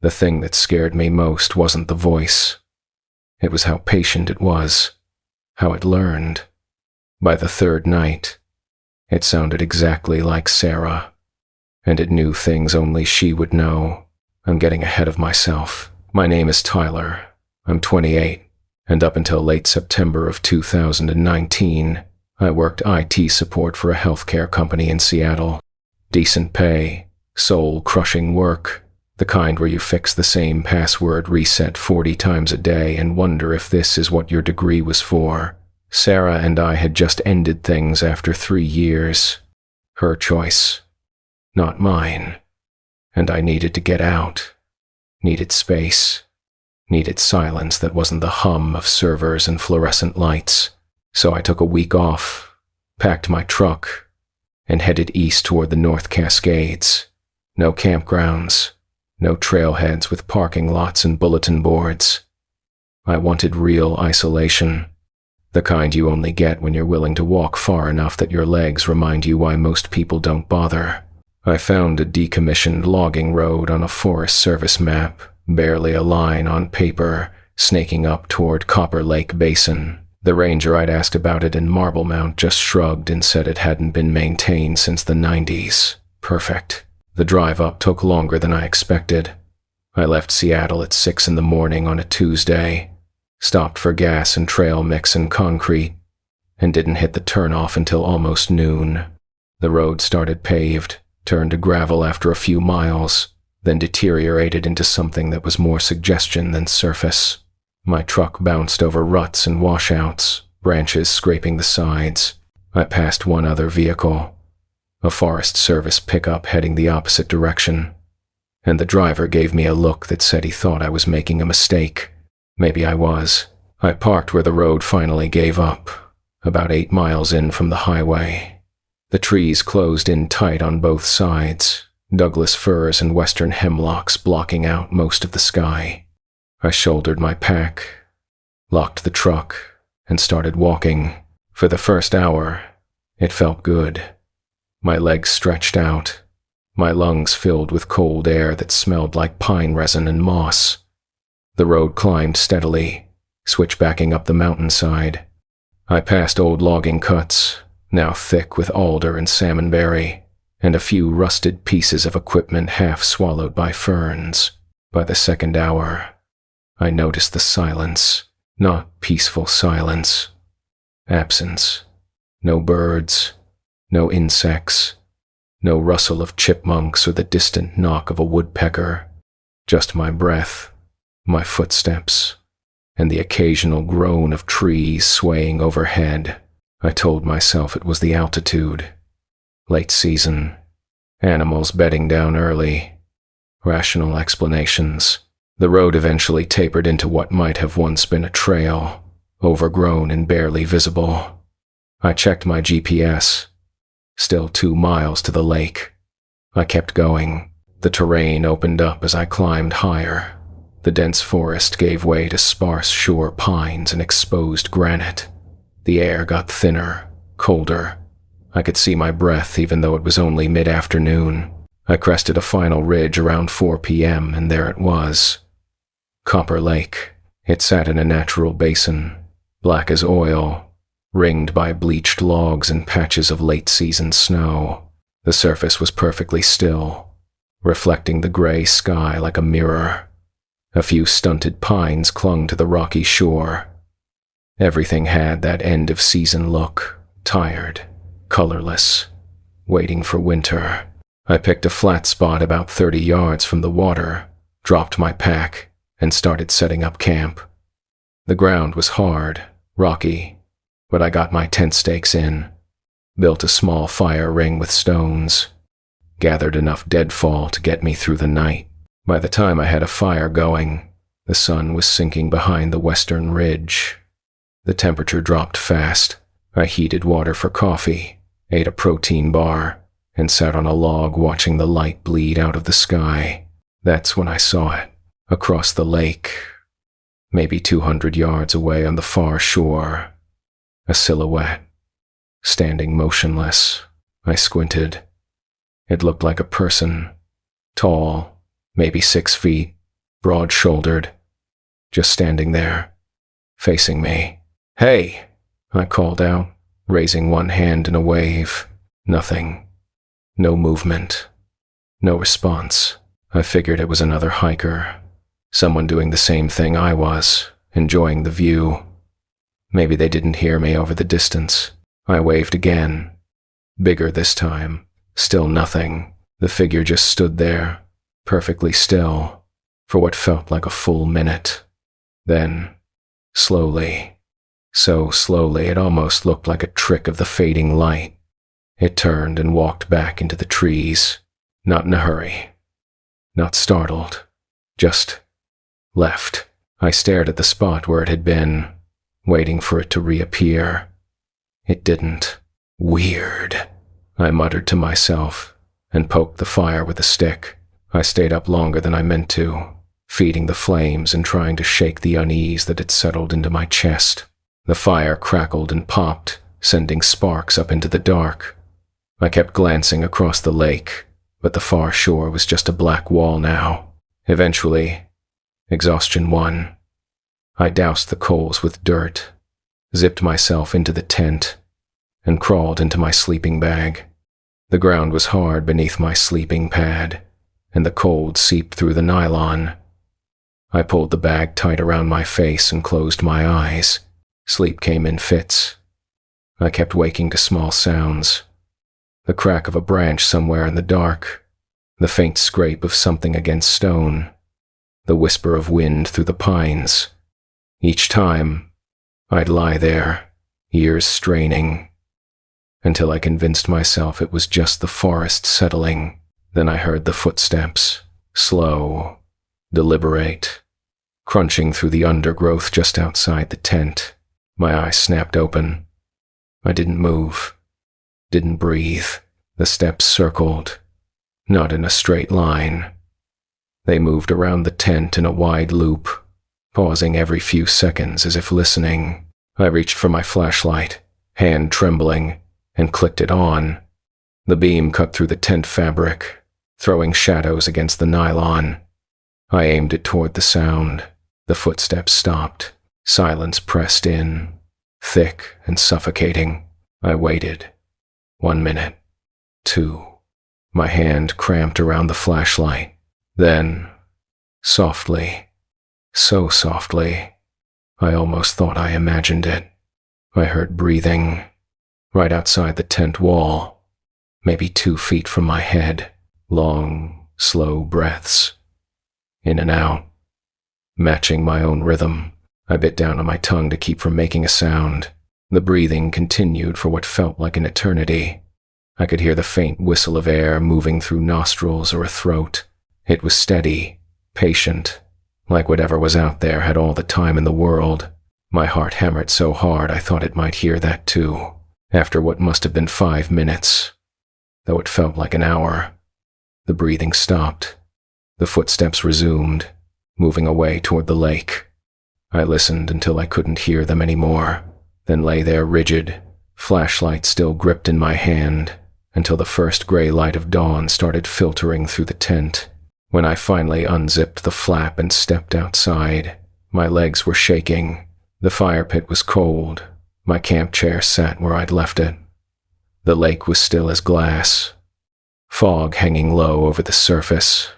The thing that scared me most wasn't the voice. It was how patient it was, how it learned. By the third night, it sounded exactly like Sarah, and it knew things only she would know. I'm getting ahead of myself. My name is Tyler. I'm 28, and up until late September of 2019, I worked IT support for a healthcare company in Seattle. Decent pay, soul-crushing work, the kind where you fix the same password reset 40 times a day and wonder if this is what your degree was for. Sarah and I had just ended things after 3 years. Her choice, not mine. And I needed to get out. Needed space. Needed silence that wasn't the hum of servers and fluorescent lights. So I took a week off, packed my truck, and headed east toward the North Cascades. No campgrounds, no trailheads with parking lots and bulletin boards. I wanted real isolation, the kind you only get when you're willing to walk far enough that your legs remind you why most people don't bother. I found a decommissioned logging road on a Forest Service map, barely a line on paper, snaking up toward Copper Lake Basin. The ranger I'd asked about it in Marble Mount just shrugged and said it hadn't been maintained since the 90s. Perfect. The drive up took longer than I expected. I left Seattle at 6 in the morning on a Tuesday, stopped for gas and trail mix and concrete, and didn't hit the turnoff until almost noon. The road started paved, turned to gravel after a few miles, then deteriorated into something that was more suggestion than surface. My truck bounced over ruts and washouts, branches scraping the sides. I passed one other vehicle, a Forest Service pickup heading the opposite direction, and the driver gave me a look that said he thought I was making a mistake. Maybe I was. I parked where the road finally gave up, about 8 miles in from the highway. The trees closed in tight on both sides, Douglas firs and western hemlocks blocking out most of the sky. I shouldered my pack, locked the truck, and started walking. For the first hour, it felt good. My legs stretched out, my lungs filled with cold air that smelled like pine resin and moss. The road climbed steadily, switchbacking up the mountainside. I passed old logging cuts, now thick with alder and salmonberry, and a few rusted pieces of equipment half swallowed by ferns. By the second hour, I noticed the silence, not peaceful silence. Absence. No birds, no insects, no rustle of chipmunks or the distant knock of a woodpecker. Just my breath, my footsteps, and the occasional groan of trees swaying overhead. I told myself it was the altitude. Late season. Animals bedding down early. Rational explanations. The road eventually tapered into what might have once been a trail, overgrown and barely visible. I checked my GPS. Still 2 miles to the lake. I kept going. The terrain opened up as I climbed higher. The dense forest gave way to sparse shore pines and exposed granite. The air got thinner, colder. I could see my breath even though it was only mid-afternoon. I crested a final ridge around 4 p.m. and there it was. Copper Lake. It sat in a natural basin, black as oil, ringed by bleached logs and patches of late-season snow. The surface was perfectly still, reflecting the gray sky like a mirror. A few stunted pines clung to the rocky shore. Everything had that end-of-season look, tired, colorless, waiting for winter. I picked a flat spot about 30 yards from the water, dropped my pack, and started setting up camp. The ground was hard, rocky, but I got my tent stakes in, built a small fire ring with stones, gathered enough deadfall to get me through the night. By the time I had a fire going, the sun was sinking behind the western ridge. The temperature dropped fast. I heated water for coffee, ate a protein bar, and sat on a log watching the light bleed out of the sky. That's when I saw it, across the lake, maybe 200 yards away on the far shore. A silhouette, standing motionless, I squinted. It looked like a person. Tall, maybe 6 feet, broad-shouldered, just standing there, facing me. "Hey!" I called out, raising one hand in a wave. Nothing. No movement. No response. I figured it was another hiker. Someone doing the same thing I was, enjoying the view. Maybe they didn't hear me over the distance. I waved again. Bigger this time. Still nothing. The figure just stood there, perfectly still, for what felt like a full minute. Then, slowly, so slowly it almost looked like a trick of the fading light, it turned and walked back into the trees, not in a hurry, not startled, just left. I stared at the spot where it had been, waiting for it to reappear. It didn't. Weird, I muttered to myself, and poked the fire with a stick. I stayed up longer than I meant to, feeding the flames and trying to shake the unease that had settled into my chest. The fire crackled and popped, sending sparks up into the dark. I kept glancing across the lake, but the far shore was just a black wall now. Eventually, exhaustion won. I doused the coals with dirt, zipped myself into the tent, and crawled into my sleeping bag. The ground was hard beneath my sleeping pad, and the cold seeped through the nylon. I pulled the bag tight around my face and closed my eyes. Sleep came in fits. I kept waking to small sounds. The crack of a branch somewhere in the dark, the faint scrape of something against stone, the whisper of wind through the pines. Each time, I'd lie there, ears straining, until I convinced myself it was just the forest settling. Then I heard the footsteps, slow, deliberate, crunching through the undergrowth just outside the tent. My eyes snapped open. I didn't move, didn't breathe. The steps circled, not in a straight line. They moved around the tent in a wide loop, pausing every few seconds as if listening. I reached for my flashlight, hand trembling, and clicked it on. The beam cut through the tent fabric, throwing shadows against the nylon. I aimed it toward the sound. The footsteps stopped. Silence pressed in, thick and suffocating. I waited. 1 minute. 2. My hand cramped around the flashlight. Then, softly, so softly, I almost thought I imagined it. I heard breathing, right outside the tent wall, maybe 2 feet from my head. Long, slow breaths, in and out, matching my own rhythm. I bit down on my tongue to keep from making a sound. The breathing continued for what felt like an eternity. I could hear the faint whistle of air moving through nostrils or a throat. It was steady, patient, like whatever was out there had all the time in the world. My heart hammered so hard I thought it might hear that too, after what must have been 5 minutes, though it felt like an hour. The breathing stopped. The footsteps resumed, moving away toward the lake. I listened until I couldn't hear them anymore, then lay there rigid, flashlight still gripped in my hand, until the first gray light of dawn started filtering through the tent. When I finally unzipped the flap and stepped outside, my legs were shaking. The fire pit was cold. My camp chair sat where I'd left it. The lake was still as glass, fog hanging low over the surface.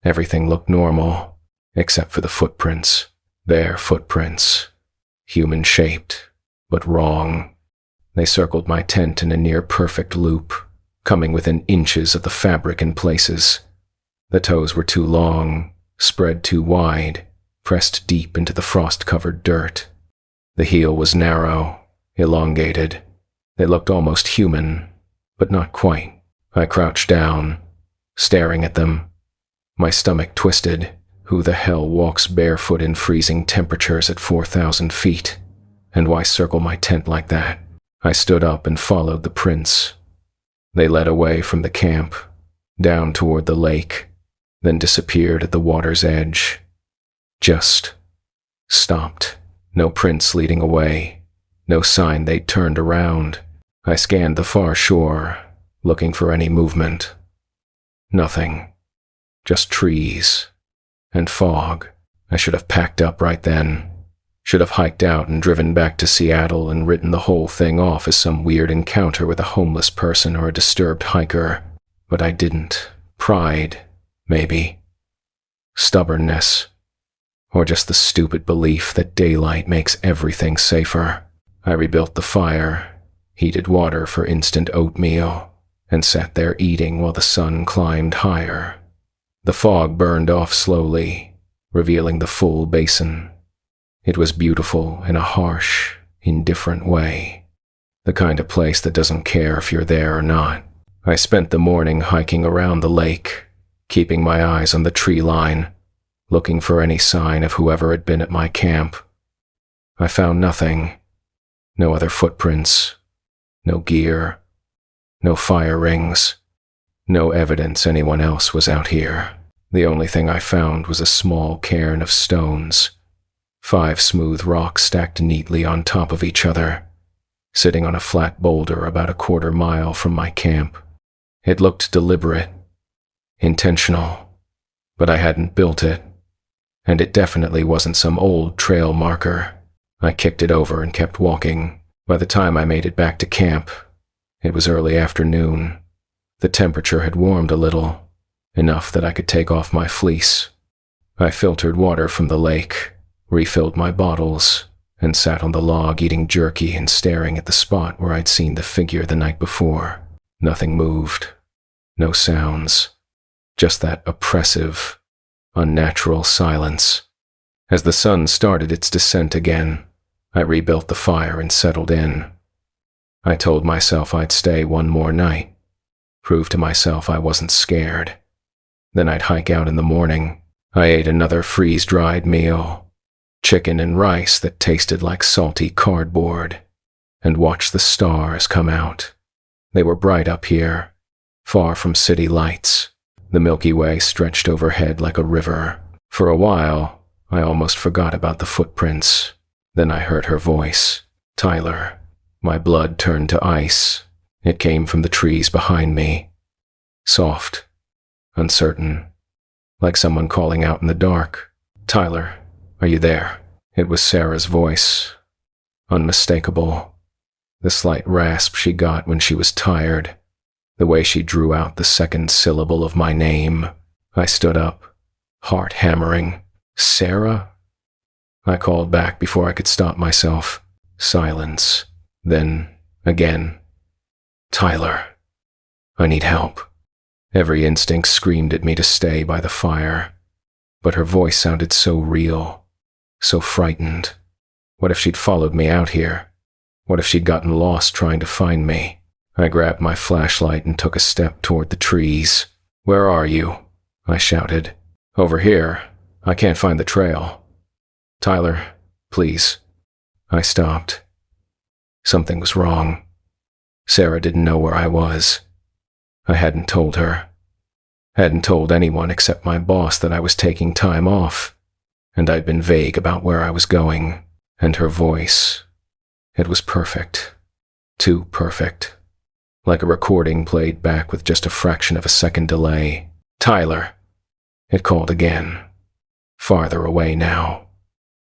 Everything looked normal, except for the footprints. Their footprints, human-shaped, but wrong. They circled my tent in a near-perfect loop, coming within inches of the fabric in places. The toes were too long, spread too wide, pressed deep into the frost-covered dirt. The heel was narrow, elongated. They looked almost human, but not quite. I crouched down, staring at them. My stomach twisted. Who the hell walks barefoot in freezing temperatures at 4,000 feet? And why circle my tent like that? I stood up and followed the prints. They led away from the camp, down toward the lake, then disappeared at the water's edge. Just stopped. No prints leading away. No sign they'd turned around. I scanned the far shore, looking for any movement. Nothing. Just trees. And fog. I should have packed up right then. Should have hiked out and driven back to Seattle and written the whole thing off as some weird encounter with a homeless person or a disturbed hiker. But I didn't. Pride, maybe. Stubbornness. Or just the stupid belief that daylight makes everything safer. I rebuilt the fire, heated water for instant oatmeal, and sat there eating while the sun climbed higher. The fog burned off slowly, revealing the full basin. It was beautiful in a harsh, indifferent way. The kind of place that doesn't care if you're there or not. I spent the morning hiking around the lake, keeping my eyes on the tree line, looking for any sign of whoever had been at my camp. I found nothing. No other footprints. No gear. No fire rings. No evidence anyone else was out here. The only thing I found was a small cairn of stones. 5 smooth rocks stacked neatly on top of each other, sitting on a flat boulder about a quarter mile from my camp. It looked deliberate, intentional, but I hadn't built it, and it definitely wasn't some old trail marker. I kicked it over and kept walking. By the time I made it back to camp, it was early afternoon. The temperature had warmed a little, enough that I could take off my fleece. I filtered water from the lake, refilled my bottles, and sat on the log eating jerky and staring at the spot where I'd seen the figure the night before. Nothing moved. No sounds. Just that oppressive, unnatural silence. As the sun started its descent again, I rebuilt the fire and settled in. I told myself I'd stay one more night, prove to myself I wasn't scared. Then I'd hike out in the morning. I ate another freeze-dried meal, chicken and rice that tasted like salty cardboard, and watched the stars come out. They were bright up here, far from city lights. The Milky Way stretched overhead like a river. For a while, I almost forgot about the footprints. Then I heard her voice. Tyler. My blood turned to ice. It came from the trees behind me. Soft, uncertain, like someone calling out in the dark. Tyler, are you there? It was Sarah's voice. Unmistakable. The slight rasp she got when she was tired. The way she drew out the second syllable of my name. I stood up, heart hammering. Sarah? I called back before I could stop myself. Silence. Then, again. Tyler. I need help. Every instinct screamed at me to stay by the fire. But her voice sounded so real, so frightened. What if she'd followed me out here? What if she'd gotten lost trying to find me? I grabbed my flashlight and took a step toward the trees. Where are you? I shouted. Over here. I can't find the trail. Tyler, please. I stopped. Something was wrong. Sarah didn't know where I was. I hadn't told her. Hadn't told anyone except my boss that I was taking time off, and I'd been vague about where I was going. And her voice. It was perfect. Too perfect. Like a recording played back with just a fraction of a second delay. Tyler. It called again. Farther away now.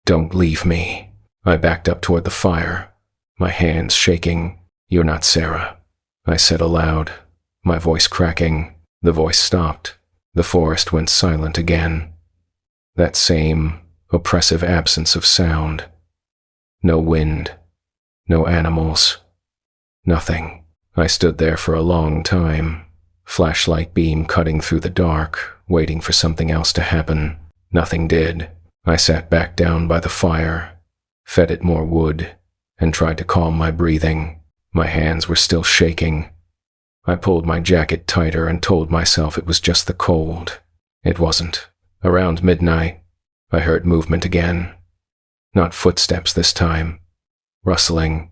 Don't leave me. I backed up toward the fire, my hands shaking. You're not Sarah, I said aloud, my voice cracking. The voice stopped. The forest went silent again. That same oppressive absence of sound. No wind. No animals. Nothing. I stood there for a long time, flashlight beam cutting through the dark, waiting for something else to happen. Nothing did. I sat back down by the fire, fed it more wood, and tried to calm my breathing. My hands were still shaking. I pulled my jacket tighter and told myself it was just the cold. It wasn't. Around midnight, I heard movement again. Not footsteps this time. Rustling.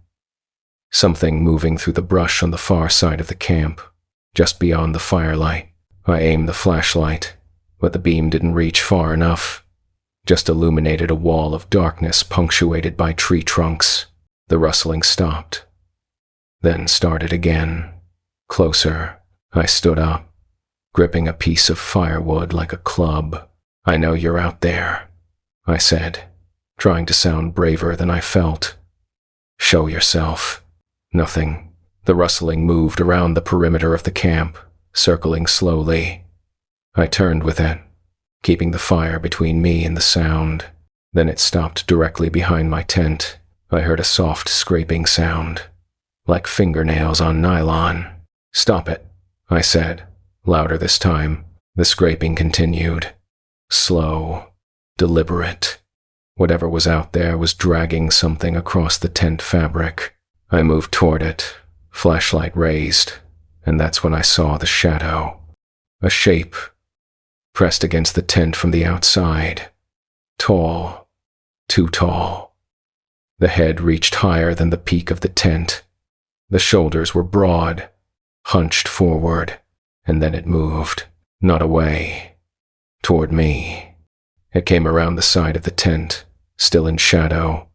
Something moving through the brush on the far side of the camp, just beyond the firelight. I aimed the flashlight, but the beam didn't reach far enough. Just illuminated a wall of darkness punctuated by tree trunks. The rustling stopped. Then started again. Closer. I stood up, gripping a piece of firewood like a club. I know you're out there, I said, trying to sound braver than I felt. Show yourself. Nothing. The rustling moved around the perimeter of the camp, circling slowly. I turned with it, keeping the fire between me and the sound. Then it stopped directly behind my tent. I heard a soft scraping sound, like fingernails on nylon. Stop it, I said, louder this time. The scraping continued. Slow, deliberate. Whatever was out there was dragging something across the tent fabric. I moved toward it, flashlight raised, and that's when I saw the shadow. A shape, pressed against the tent from the outside. Tall, too tall. The head reached higher than the peak of the tent. The shoulders were broad, hunched forward, and then it moved, not away, toward me. It came around the side of the tent, still in shadow,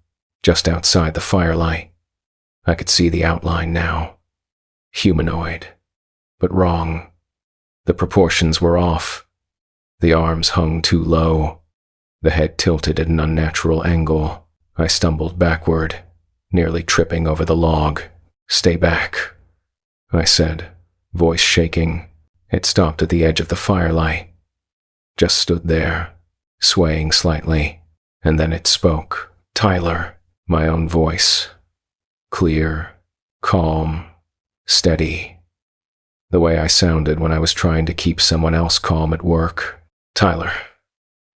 just outside the firelight. I could see the outline now. Humanoid, but wrong. The proportions were off. The arms hung too low. The head tilted at an unnatural angle. I stumbled backward, nearly tripping over the log. Stay back, I said, voice shaking. It stopped at the edge of the firelight. Just stood there, swaying slightly, and then it spoke. Tyler, my own voice. Clear, calm, steady. The way I sounded when I was trying to keep someone else calm at work. Tyler,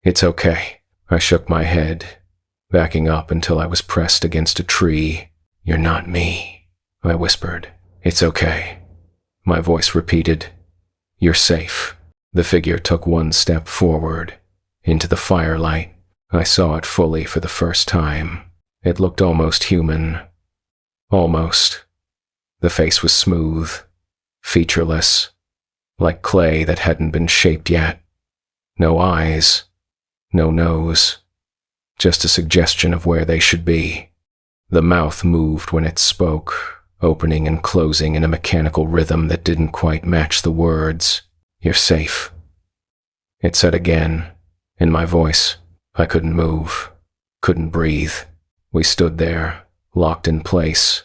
it's okay. I shook my head, backing up until I was pressed against a tree. You're not me, I whispered. It's okay. My voice repeated. You're safe. The figure took one step forward, into the firelight. I saw it fully for the first time. It looked almost human. Almost. The face was smooth, featureless, like clay that hadn't been shaped yet. No eyes, no nose, just a suggestion of where they should be. The mouth moved when it spoke, opening and closing in a mechanical rhythm that didn't quite match the words. You're safe. It said again, in my voice. I couldn't move, couldn't breathe. We stood there, locked in place,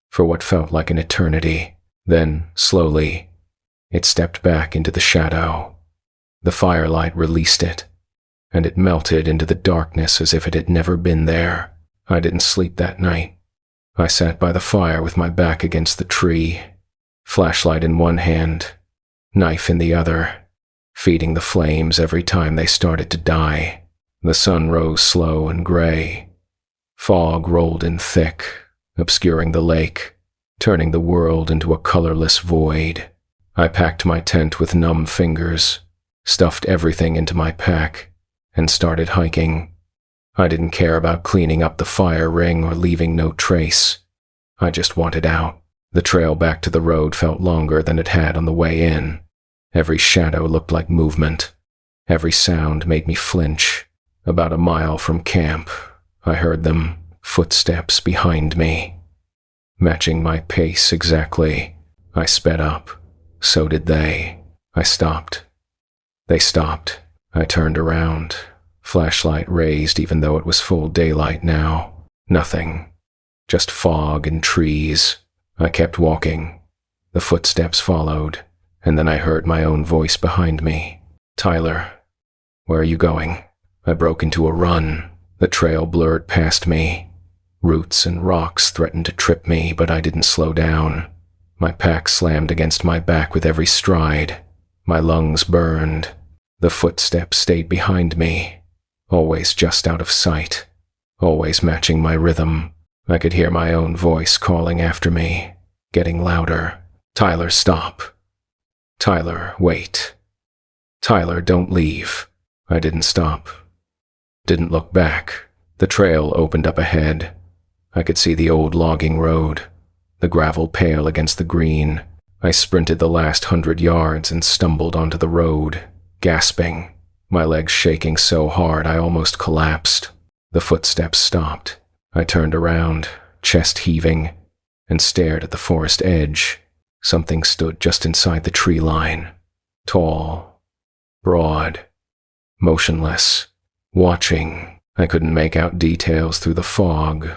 for what felt like an eternity. Then, slowly, it stepped back into the shadow. The firelight released it, and it melted into the darkness as if it had never been there. I didn't sleep that night. I sat by the fire with my back against the tree, flashlight in one hand, knife in the other, feeding the flames every time they started to die. The sun rose slow and gray. Fog rolled in thick, obscuring the lake, turning the world into a colorless void. I packed my tent with numb fingers, stuffed everything into my pack, and started hiking. I didn't care about cleaning up the fire ring or leaving no trace. I just wanted out. The trail back to the road felt longer than it had on the way in. Every shadow looked like movement. Every sound made me flinch. About a mile from camp, I heard them, footsteps behind me. Matching my pace exactly, I sped up. So did they. I stopped. They stopped. I turned around, flashlight raised even though it was full daylight now. Nothing. Just fog and trees. I kept walking. The footsteps followed, and then I heard my own voice behind me. Tyler, where are you going? I broke into a run. The trail blurred past me. Roots and rocks threatened to trip me, but I didn't slow down. My pack slammed against my back with every stride. My lungs burned. The footsteps stayed behind me, always just out of sight, always matching my rhythm. I could hear my own voice calling after me, getting louder. Tyler, stop. Tyler, wait. Tyler, don't leave. I didn't stop. Didn't look back. The trail opened up ahead. I could see the old logging road, the gravel pale against the green. I sprinted the last 100 yards and stumbled onto the road, gasping, my legs shaking so hard I almost collapsed. The footsteps stopped. I turned around, chest heaving, and stared at the forest edge. Something stood just inside the tree line, tall, broad, motionless, watching. I couldn't make out details through the fog,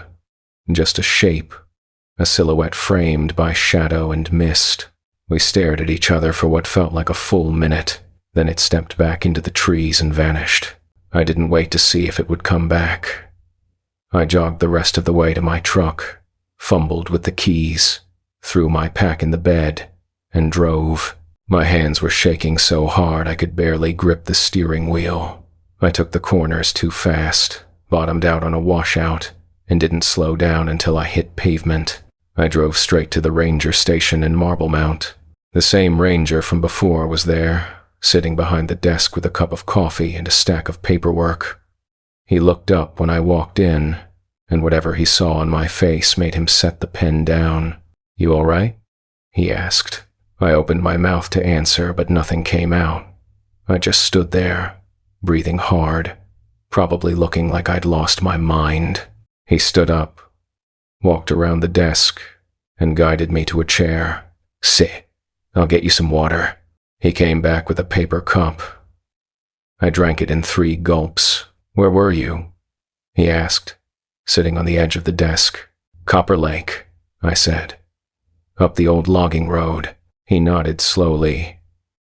just a shape, a silhouette framed by shadow and mist. We stared at each other for what felt like a full minute, then it stepped back into the trees and vanished. I didn't wait to see if it would come back. I jogged the rest of the way to my truck, fumbled with the keys, threw my pack in the bed, and drove. My hands were shaking so hard I could barely grip the steering wheel. I took the corners too fast, bottomed out on a washout, and didn't slow down until I hit pavement. I drove straight to the ranger station in Marblemount. The same ranger from before was there, sitting behind the desk with a cup of coffee and a stack of paperwork. He looked up when I walked in, and whatever he saw on my face made him set the pen down. "You all right?" he asked. I opened my mouth to answer, but nothing came out. I just stood there, breathing hard, probably looking like I'd lost my mind. He stood up, walked around the desk, and guided me to a chair. "Sit. I'll get you some water." He came back with a paper cup. I drank it in 3 gulps. "Where were you?" he asked, sitting on the edge of the desk. "Copper Lake," I said. "Up the old logging road." He nodded slowly,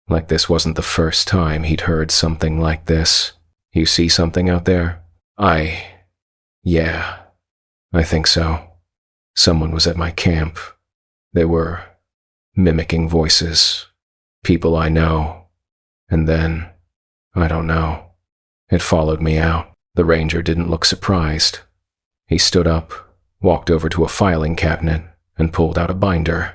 like this wasn't the first time he'd heard something like this. "You see something out there?" Yeah, I think so. Someone was at my camp. They were mimicking voices, people I know, and then, I don't know. It followed me out." The ranger didn't look surprised. He stood up, walked over to a filing cabinet, and pulled out a binder.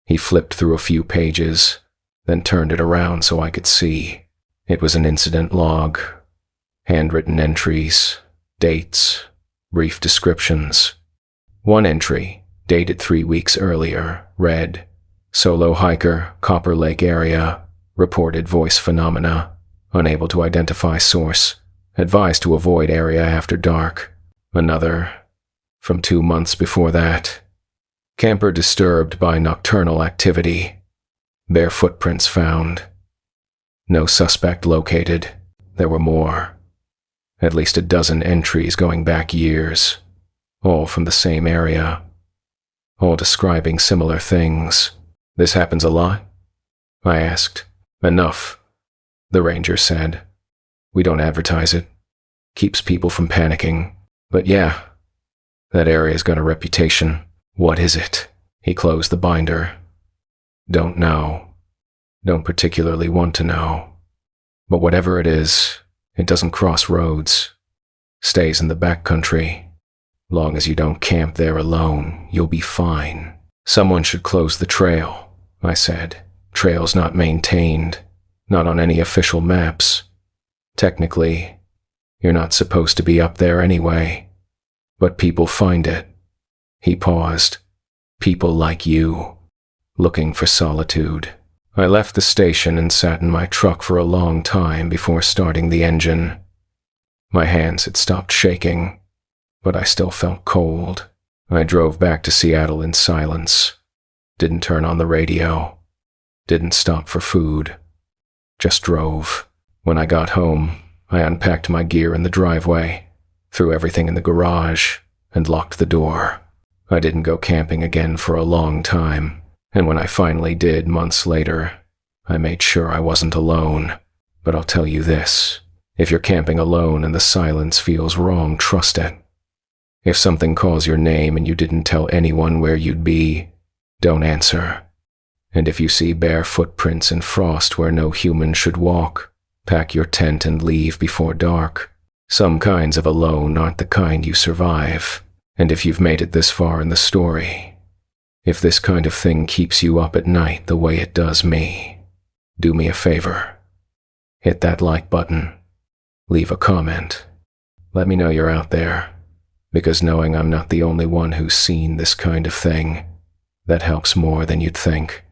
He flipped through a few pages, then turned it around so I could see. It was an incident log, handwritten entries, dates, brief descriptions. One entry, dated 3 weeks earlier, read, "Solo hiker, Copper Lake area, reported voice phenomena, unable to identify source, advised to avoid area after dark." Another, from 2 months before that, "Camper disturbed by nocturnal activity, bare footprints found. No suspect located." There were more. At least a dozen entries going back years, all from the same area, all describing similar things. "This happens a lot?" I asked. "Enough," the ranger said. "We don't advertise it. Keeps people from panicking. But yeah, that area's got a reputation." "What is it?" He closed the binder. "Don't know. Don't particularly want to know. But whatever it is, it doesn't cross roads. Stays in the backcountry. Long as you don't camp there alone, you'll be fine." "Someone should close the trail," I said. "Trail's not maintained, not on any official maps. Technically, you're not supposed to be up there anyway. But people find it." He paused. "People like you, looking for solitude." I left the station and sat in my truck for a long time before starting the engine. My hands had stopped shaking, but I still felt cold. I drove back to Seattle in silence. Didn't turn on the radio. Didn't stop for food. Just drove. When I got home, I unpacked my gear in the driveway, threw everything in the garage, and locked the door. I didn't go camping again for a long time, and when I finally did months later, I made sure I wasn't alone. But I'll tell you this, if you're camping alone and the silence feels wrong, trust it. If something calls your name and you didn't tell anyone where you'd be, don't answer. And if you see bare footprints in frost where no human should walk, pack your tent and leave before dark. Some kinds of alone aren't the kind you survive. And if you've made it this far in the story, if this kind of thing keeps you up at night the way it does me, do me a favor. Hit that like button. Leave a comment. Let me know you're out there, because knowing I'm not the only one who's seen this kind of thing, that helps more than you'd think.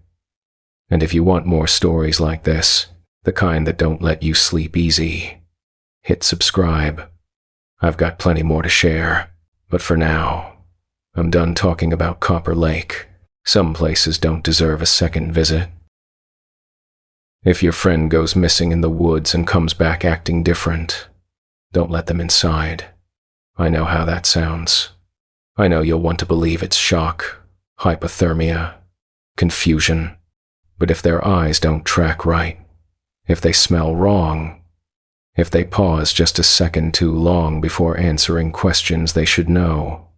And if you want more stories like this, the kind that don't let you sleep easy, hit subscribe. I've got plenty more to share. But for now, I'm done talking about Copper Lake. Some places don't deserve a second visit. If your friend goes missing in the woods and comes back acting different, don't let them inside. I know how that sounds. I know you'll want to believe it's shock, hypothermia, confusion. But if their eyes don't track right, if they smell wrong, if they pause just a second too long before answering questions they should know,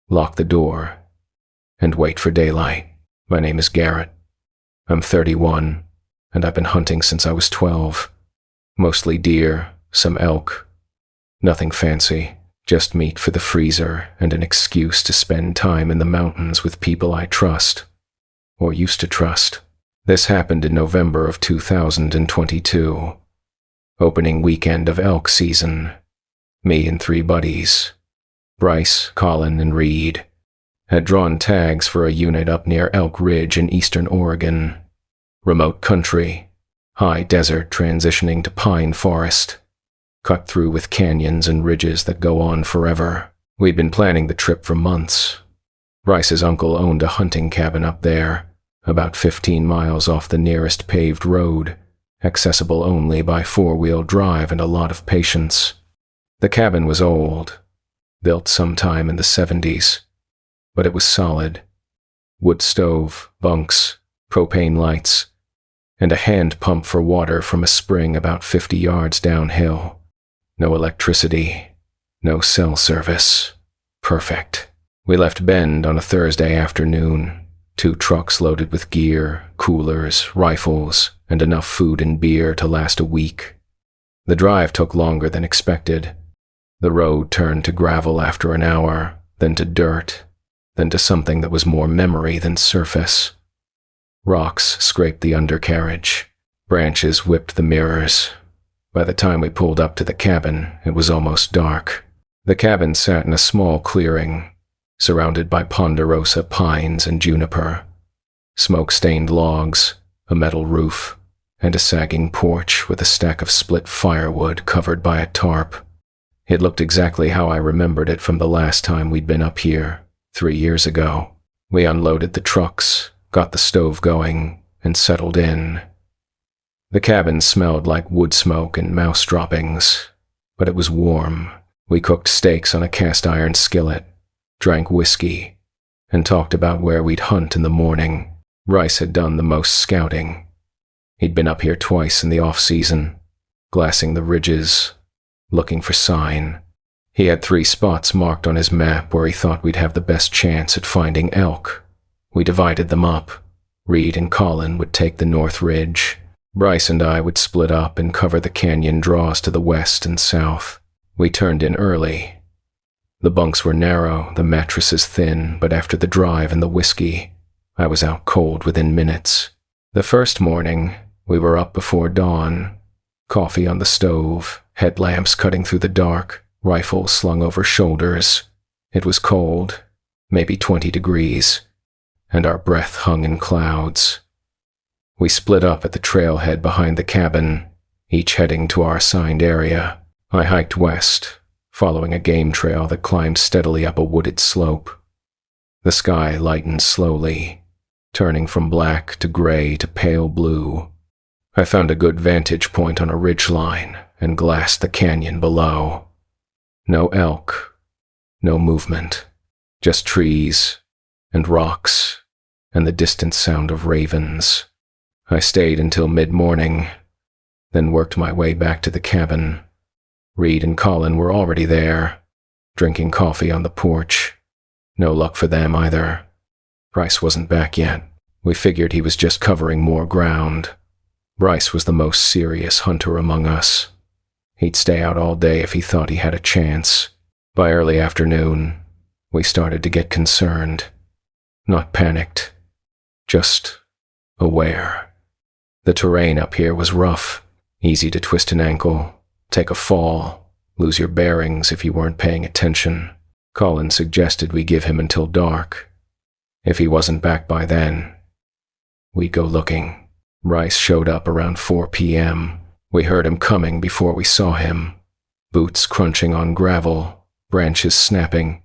lock the door and wait for daylight. My name is Garrett. I'm 31, and I've been hunting since I was 12. Mostly deer, some elk. Nothing fancy, just meat for the freezer and an excuse to spend time in the mountains with people I trust, or used to trust. This happened in November of 2022. Opening weekend of elk season. Me and 3 buddies, Bryce, Colin, and Reed, had drawn tags for a unit up near Elk Ridge in eastern Oregon. Remote country, high desert transitioning to pine forest, cut through with canyons and ridges that go on forever. We'd been planning the trip for months. Bryce's uncle owned a hunting cabin up there, about 15 miles off the nearest paved road, accessible only by 4-wheel drive and a lot of patience. The cabin was old, built sometime in the 70s, but it was solid. Wood stove, bunks, propane lights, and a hand pump for water from a spring about 50 yards downhill. No electricity, no cell service. Perfect. We left Bend on a Thursday afternoon, 2 trucks loaded with gear, coolers, rifles, and enough food and beer to last a week. The drive took longer than expected. The road turned to gravel after an hour, then to dirt, then to something that was more memory than surface. Rocks scraped the undercarriage. Branches whipped the mirrors. By the time we pulled up to the cabin, it was almost dark. The cabin sat in a small clearing, surrounded by ponderosa pines and juniper, smoke-stained logs, a metal roof, and a sagging porch with a stack of split firewood covered by a tarp. It looked exactly how I remembered it from the last time we'd been up here, 3 years ago. We unloaded the trucks, got the stove going, and settled in. The cabin smelled like wood smoke and mouse droppings, but it was warm. We cooked steaks on a cast-iron skillet, drank whiskey, and talked about where we'd hunt in the morning. Bryce had done the most scouting. He'd been up here twice in the off-season, glassing the ridges, looking for sign. He had 3 spots marked on his map where he thought we'd have the best chance at finding elk. We divided them up. Reed and Colin would take the North Ridge. Bryce and I would split up and cover the canyon draws to the west and south. We turned in early. The bunks were narrow, the mattresses thin, but after the drive and the whiskey, I was out cold within minutes. The first morning, we were up before dawn. Coffee on the stove, headlamps cutting through the dark, rifles slung over shoulders. It was cold, maybe 20 degrees, and our breath hung in clouds. We split up at the trailhead behind the cabin, each heading to our assigned area. I hiked west, following a game trail that climbed steadily up a wooded slope. The sky lightened slowly, turning from black to gray to pale blue. I found a good vantage point on a ridgeline and glassed the canyon below. No elk, no movement, just trees and rocks and the distant sound of ravens. I stayed until mid-morning, then worked my way back to the cabin. Reed and Colin were already there, drinking coffee on the porch. No luck for them either. Bryce wasn't back yet. We figured he was just covering more ground. Bryce was the most serious hunter among us. He'd stay out all day if he thought he had a chance. By early afternoon, we started to get concerned. Not panicked, just aware. The terrain up here was rough, easy to twist an ankle, take a fall, lose your bearings if you weren't paying attention. Colin suggested we give him until dark. If he wasn't back by then, we'd go looking. Bryce showed up around 4 p.m. We heard him coming before we saw him, boots crunching on gravel, branches snapping.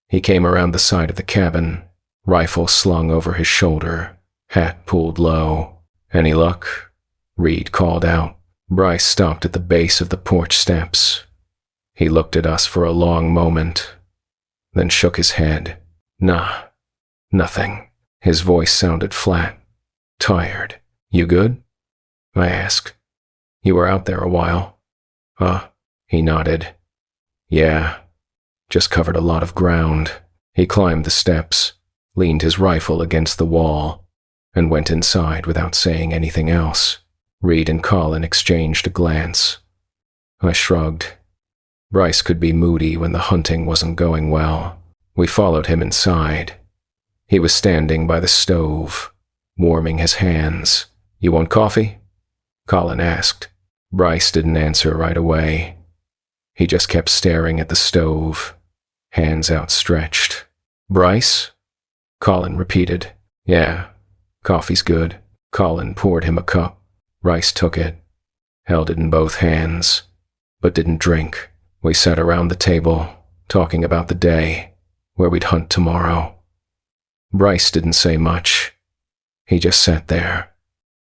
He came around the side of the cabin, rifle slung over his shoulder, hat pulled low. "Any luck?" Reed called out. Bryce stopped at the base of the porch steps. He looked at us for a long moment, then shook his head. "Nah, nothing." His voice sounded flat, tired. "You good?" I asked. "You were out there a while." He nodded. "Yeah, just covered a lot of ground." He climbed the steps, leaned his rifle against the wall, and went inside without saying anything else. Reed and Colin exchanged a glance. I shrugged. Bryce could be moody when the hunting wasn't going well. We followed him inside. He was standing by the stove, warming his hands. "You want coffee?" Colin asked. Bryce didn't answer right away. He just kept staring at the stove, hands outstretched. "Bryce?" Colin repeated. "Yeah, coffee's good." Colin poured him a cup. Bryce took it, held it in both hands, but didn't drink. We sat around the table, talking about the day, where we'd hunt tomorrow. Bryce didn't say much. He just sat there,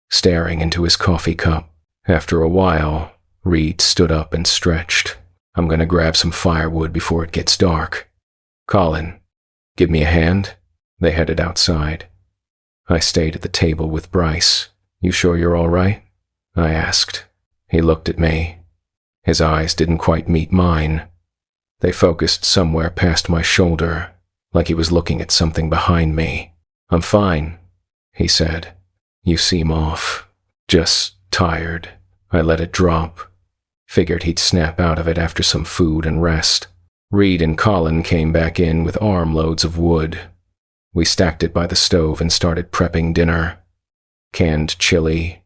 staring into his coffee cup. After a while, Reed stood up and stretched. "I'm gonna grab some firewood before it gets dark." "Colin, give me a hand." They headed outside. I stayed at the table with Bryce. "You sure you're all right?" I asked. He looked at me. His eyes didn't quite meet mine. They focused somewhere past my shoulder, like he was looking at something behind me. "I'm fine," he said. "You seem off. Just tired." I let it drop. Figured he'd snap out of it after some food and rest. Reed and Colin came back in with armloads of wood. We stacked it by the stove and started prepping dinner. Canned chili,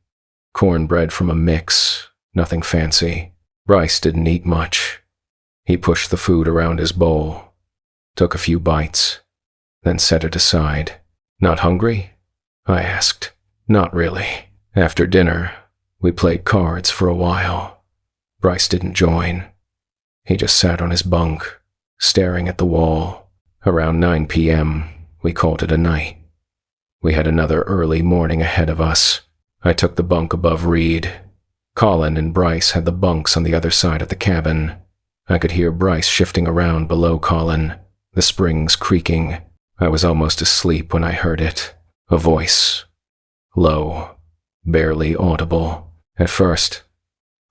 cornbread from a mix, nothing fancy. Bryce didn't eat much. He pushed the food around his bowl, took a few bites, then set it aside. "Not hungry?" I asked. "Not really." After dinner, we played cards for a while. Bryce didn't join. He just sat on his bunk, staring at the wall. Around 9 p.m., we called it a night. We had another early morning ahead of us. I took the bunk above Reed. Colin and Bryce had the bunks on the other side of the cabin. I could hear Bryce shifting around below Colin, the springs creaking. I was almost asleep when I heard it. A voice. Low, barely audible. At first,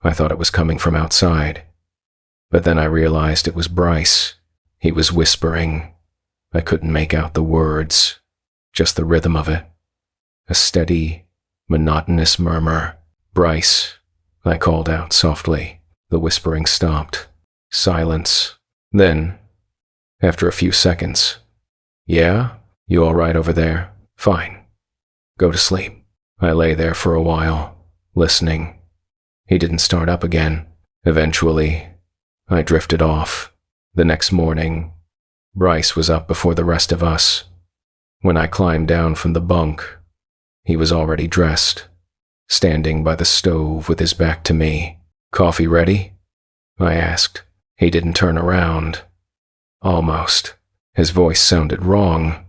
I thought it was coming from outside. But then I realized it was Bryce. He was whispering. I couldn't make out the words, just the rhythm of it. A steady, monotonous murmur. "Bryce," I called out softly. The whispering stopped. Silence. Then, after a few seconds, "Yeah? You all right over there? Fine. Go to sleep." I lay there for a while, listening. He didn't start up again. Eventually, I drifted off. The next morning, Bryce was up before the rest of us. When I climbed down from the bunk, he was already dressed, standing by the stove with his back to me. "Coffee ready?" I asked. He didn't turn around. Almost. His voice sounded wrong.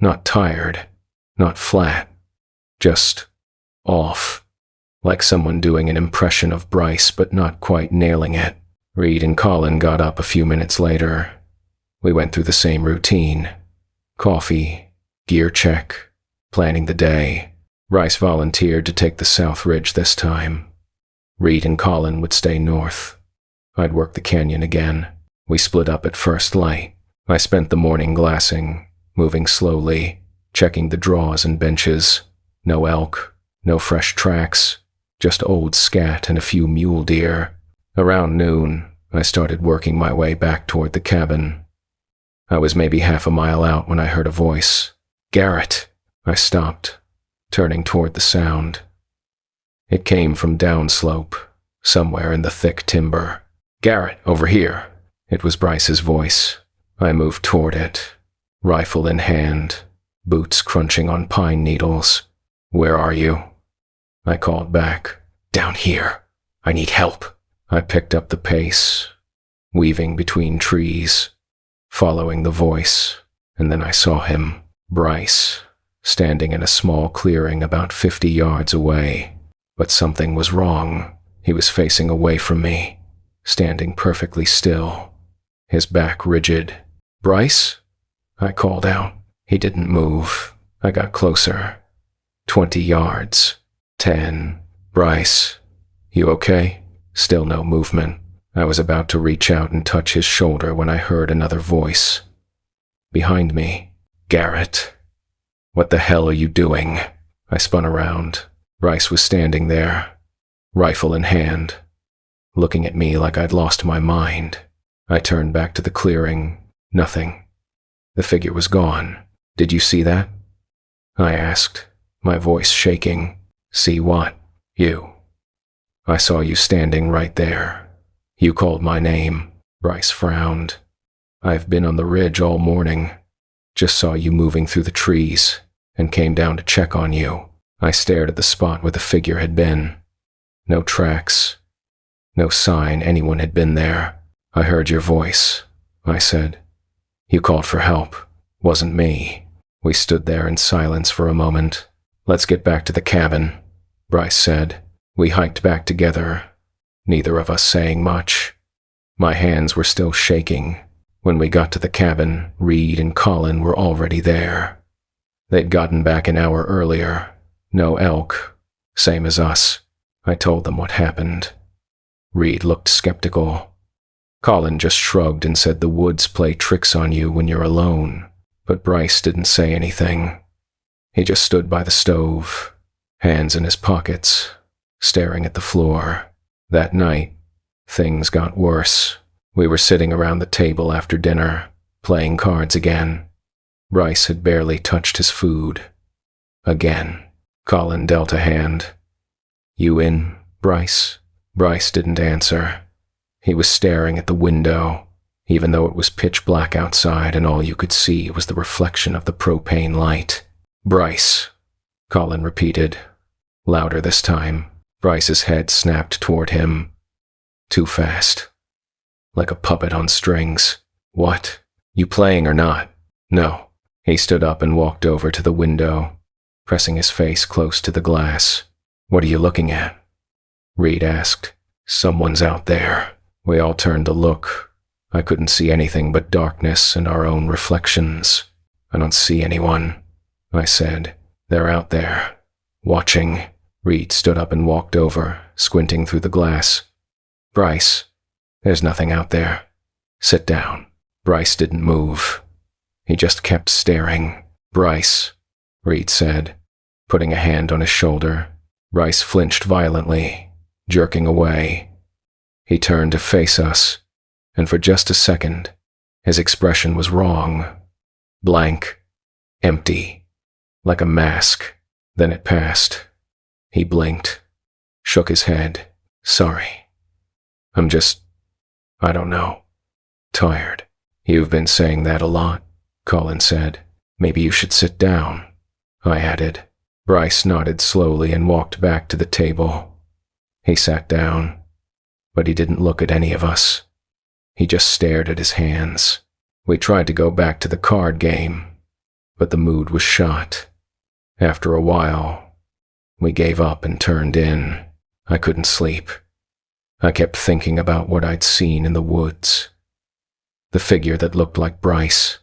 Not tired, not flat, just off. Like someone doing an impression of Bryce but not quite nailing it. Reed and Colin got up a few minutes later. We went through the same routine. Coffee, gear check, planning the day. Bryce volunteered to take the South Ridge this time. Reed and Colin would stay north. I'd work the canyon again. We split up at first light. I spent the morning glassing, moving slowly, checking the draws and benches. No elk, no fresh tracks, just old scat and a few mule deer. Around noon, I started working my way back toward the cabin. I was maybe half a mile out when I heard a voice. "Garrett!" I stopped, turning toward the sound. It came from downslope, somewhere in the thick timber. "Garrett, over here!" It was Bryce's voice. I moved toward it, rifle in hand, boots crunching on pine needles. "Where are you?" I called back. "Down here. I need help." I picked up the pace, weaving between trees, following the voice, and then I saw him. Bryce, standing in a small clearing about 50 yards away. But something was wrong. He was facing away from me, standing perfectly still, his back rigid. "Bryce?" I called out. He didn't move. I got closer. 20 yards. 10. "Bryce, you okay?" Still no movement. I was about to reach out and touch his shoulder when I heard another voice. Behind me. "Garrett. What the hell are you doing?" I spun around. Bryce was standing there, rifle in hand, looking at me like I'd lost my mind. I turned back to the clearing. Nothing. The figure was gone. "Did you see that?" I asked, my voice shaking. "See what?" "You. I saw you standing right there. You called my name." Bryce frowned. "I've been on the ridge all morning. Just saw you moving through the trees and came down to check on you." I stared at the spot where the figure had been. No tracks. No sign anyone had been there. "I heard your voice," I said. "You called for help. Wasn't me." We stood there in silence for a moment. "Let's get back to the cabin," Bryce said. We hiked back together, neither of us saying much. My hands were still shaking. When we got to the cabin, Reed and Colin were already there. They'd gotten back an hour earlier. No elk. Same as us. I told them what happened. Reed looked skeptical. Colin just shrugged and said the woods play tricks on you when you're alone, but Bryce didn't say anything. He just stood by the stove, hands in his pockets, staring at the floor. That night, things got worse. We were sitting around the table after dinner, playing cards again. Bryce had barely touched his food. Again, Colin dealt a hand. "You in, Bryce?" Bryce didn't answer. He was staring at the window, even though it was pitch black outside and all you could see was the reflection of the propane light. "Bryce," Colin repeated, louder this time. Bryce's head snapped toward him. Too fast. Like a puppet on strings. "What? You playing or not?" "No." He stood up and walked over to the window, pressing his face close to the glass. "What are you looking at?" Reed asked. "Someone's out there." We all turned to look. I couldn't see anything but darkness and our own reflections. "I don't see anyone," I said. "They're out there, watching." Reed stood up and walked over, squinting through the glass. "Bryce, there's nothing out there. Sit down." Bryce didn't move. He just kept staring. "Bryce," Reed said, putting a hand on his shoulder. Bryce flinched violently, jerking away. He turned to face us, and for just a second, his expression was wrong. Blank. Empty. Like a mask. Then it passed. He blinked, shook his head. "Sorry. I don't know. Tired." "You've been saying that a lot," Colin said. "Maybe you should sit down," I added. Bryce nodded slowly and walked back to the table. He sat down, but he didn't look at any of us. He just stared at his hands. We tried to go back to the card game, but the mood was shot. After a while, we gave up and turned in. I couldn't sleep. I kept thinking about what I'd seen in the woods. The figure that looked like Bryce.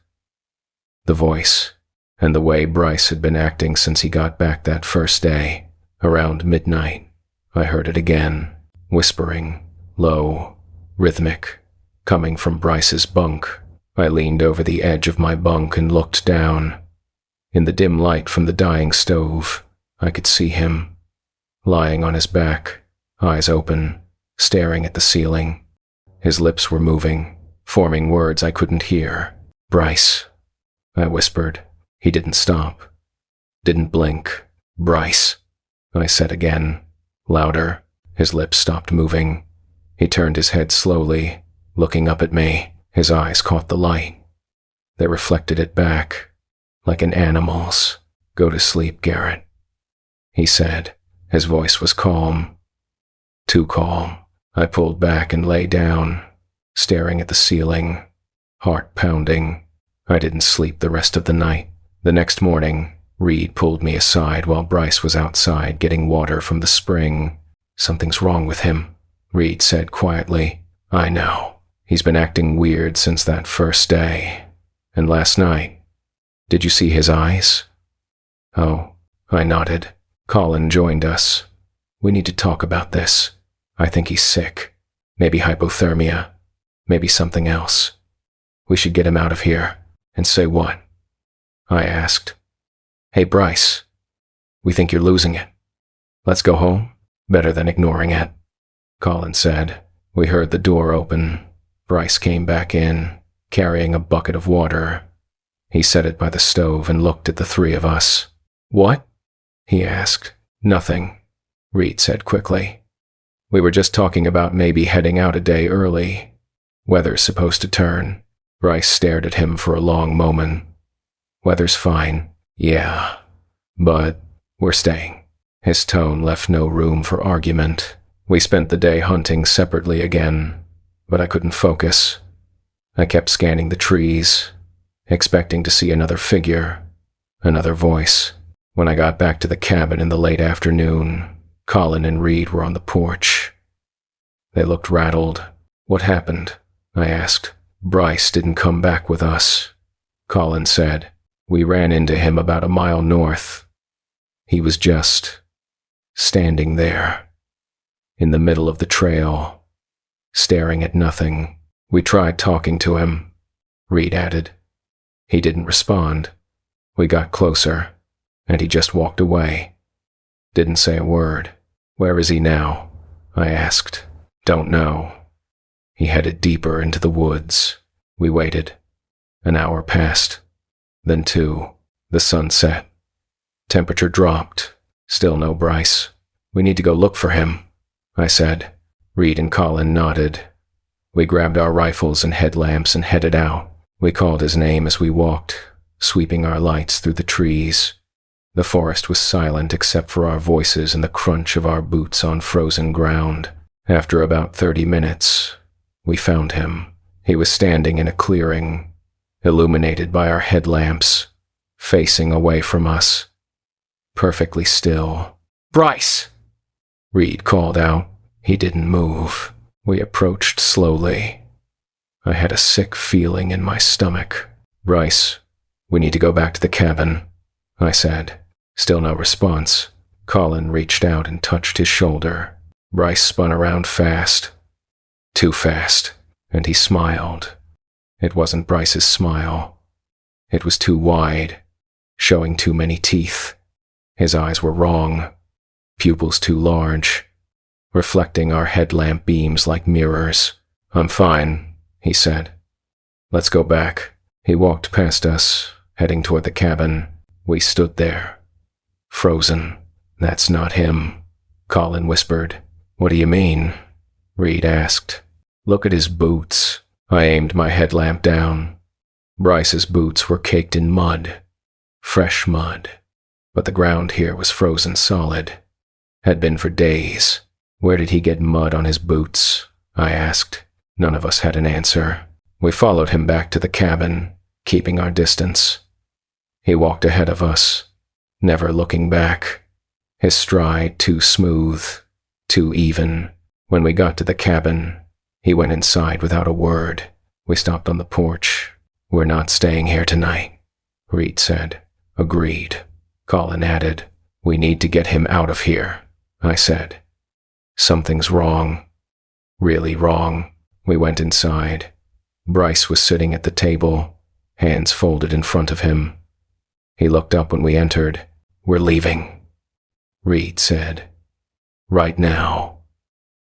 The voice, and the way Bryce had been acting since he got back that first day. Around midnight, I heard it again, whispering, low, rhythmic, coming from Bryce's bunk. I leaned over the edge of my bunk and looked down. In the dim light from the dying stove, I could see him, lying on his back, eyes open, staring at the ceiling. His lips were moving, forming words I couldn't hear. "Bryce," I whispered. He didn't stop, didn't blink. "Bryce," I said again, louder. His lips stopped moving. He turned his head slowly, looking up at me. His eyes caught the light. They reflected it back, like an animal's. "Go to sleep, Garrett," he said. His voice was calm. Too calm. I pulled back and lay down, staring at the ceiling, heart pounding. I didn't sleep the rest of the night. The next morning, Reed pulled me aside while Bryce was outside getting water from the spring. "Something's wrong with him," Reed said quietly. "I know. He's been acting weird since that first day. And last night, did you see his eyes?" "Oh," I nodded. Colin joined us. "We need to talk about this. I think he's sick. Maybe hypothermia. Maybe something else. We should get him out of here." "And say what?" I asked. "Hey, Bryce, we think you're losing it. Let's go home? Better than ignoring it," Colin said. We heard the door open. Bryce came back in, carrying a bucket of water. He set it by the stove and looked at the three of us. "What?" he asked. "Nothing," Reed said quickly. "We were just talking about maybe heading out a day early. Weather's supposed to turn." Bryce stared at him for a long moment. "Weather's fine, yeah, but we're staying." His tone left no room for argument. We spent the day hunting separately again, but I couldn't focus. I kept scanning the trees, expecting to see another figure, another voice. When I got back to the cabin in the late afternoon, Colin and Reed were on the porch. They looked rattled. "What happened?" I asked. "Bryce didn't come back with us," Colin said. "We ran into him about a mile north. He was just standing there, in the middle of the trail, staring at nothing. We tried talking to him," Reed added. "He didn't respond. We got closer, and he just walked away. Didn't say a word." "Where is he now?" I asked. "Don't know." He headed deeper into the woods. We waited. An hour passed. Then 2. The sun set. Temperature dropped. Still no Bryce. "We need to go look for him," I said. Reed and Colin nodded. We grabbed our rifles and headlamps and headed out. We called his name as we walked, sweeping our lights through the trees. The forest was silent except for our voices and the crunch of our boots on frozen ground. After about 30 minutes, we found him. He was standing in a clearing, illuminated by our headlamps, facing away from us, perfectly still. "Bryce!" Reed called out. He didn't move. We approached slowly. I had a sick feeling in my stomach. "Bryce, we need to go back to the cabin," I said. Still no response. Colin reached out and touched his shoulder. Bryce spun around fast. Too fast, and he smiled. It wasn't Bryce's smile. It was too wide, showing too many teeth. His eyes were wrong, pupils too large, reflecting our headlamp beams like mirrors. "I'm fine," he said. "Let's go back." He walked past us, heading toward the cabin. We stood there, frozen. "That's not him," Colin whispered. "What do you mean?" Reed asked. "Look at his boots." I aimed my headlamp down. Bryce's boots were caked in mud, fresh mud, but the ground here was frozen solid. Had been for days. "Where did he get mud on his boots?" I asked. None of us had an answer. We followed him back to the cabin, keeping our distance. He walked ahead of us, never looking back, his stride too smooth, too even. When we got to the cabin, he went inside without a word. We stopped on the porch. "We're not staying here tonight," Reed said. "Agreed," Colin added. "We need to get him out of here," I said. "Something's wrong. Really wrong." We went inside. Bryce was sitting at the table, hands folded in front of him. He looked up when we entered. "We're leaving," Reed said. "Right now.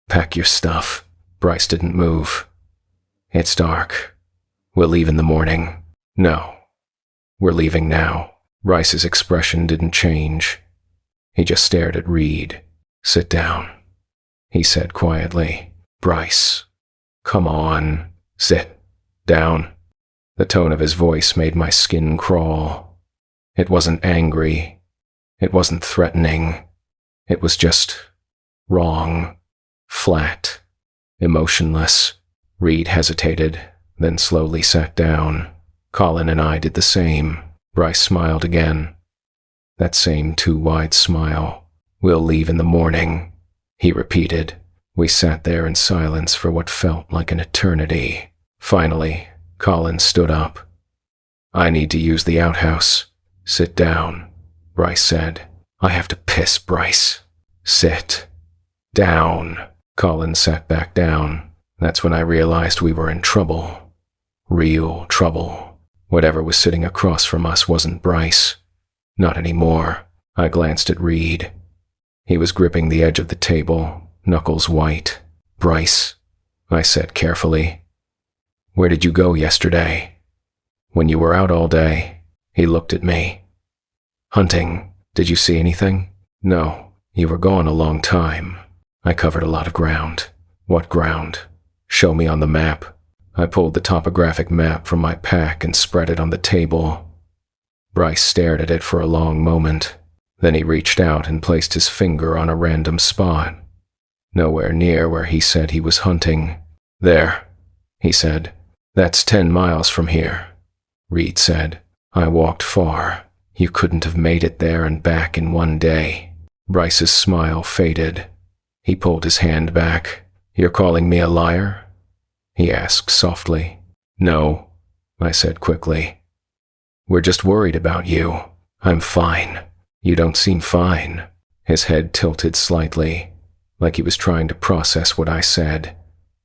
Pack your stuff." Bryce didn't move. "It's dark. We'll leave in the morning." "No. We're leaving now." Bryce's expression didn't change. He just stared at Reed. "Sit down," he said quietly. "Bryce, come on. Sit down." The tone of his voice made my skin crawl. It wasn't angry. It wasn't threatening. It was just wrong, flat, emotionless. Reed hesitated, then slowly sat down. Colin and I did the same. Bryce smiled again. That same too wide smile. "We'll leave in the morning," he repeated. We sat there in silence for what felt like an eternity. Finally, Colin stood up. "I need to use the outhouse." "Sit down," Bryce said. "I have to piss, Bryce." "Sit down." Colin sat back down. That's when I realized we were in trouble. Real trouble. Whatever was sitting across from us wasn't Bryce. Not anymore. I glanced at Reed. He was gripping the edge of the table, knuckles white. "Bryce," I said carefully, "where did you go yesterday? When you were out all day?" He looked at me. "Hunting. Did you see anything?" "No. You were gone a long time." I covered a lot of ground. "What ground?" "Show me on the map." I pulled the topographic map from my pack and spread it on the table. Bryce stared at it for a long moment. Then he reached out and placed his finger on a random spot. Nowhere near where he said he was hunting. "There," he said. "That's 10 miles from here." Reed said. "I walked far. You couldn't have made it there and back in one day." Bryce's smile faded. He pulled his hand back. "You're calling me a liar?" he asked softly. "No," I said quickly. "We're just worried about you. I'm fine." "You don't seem fine." His head tilted slightly, like he was trying to process what I said,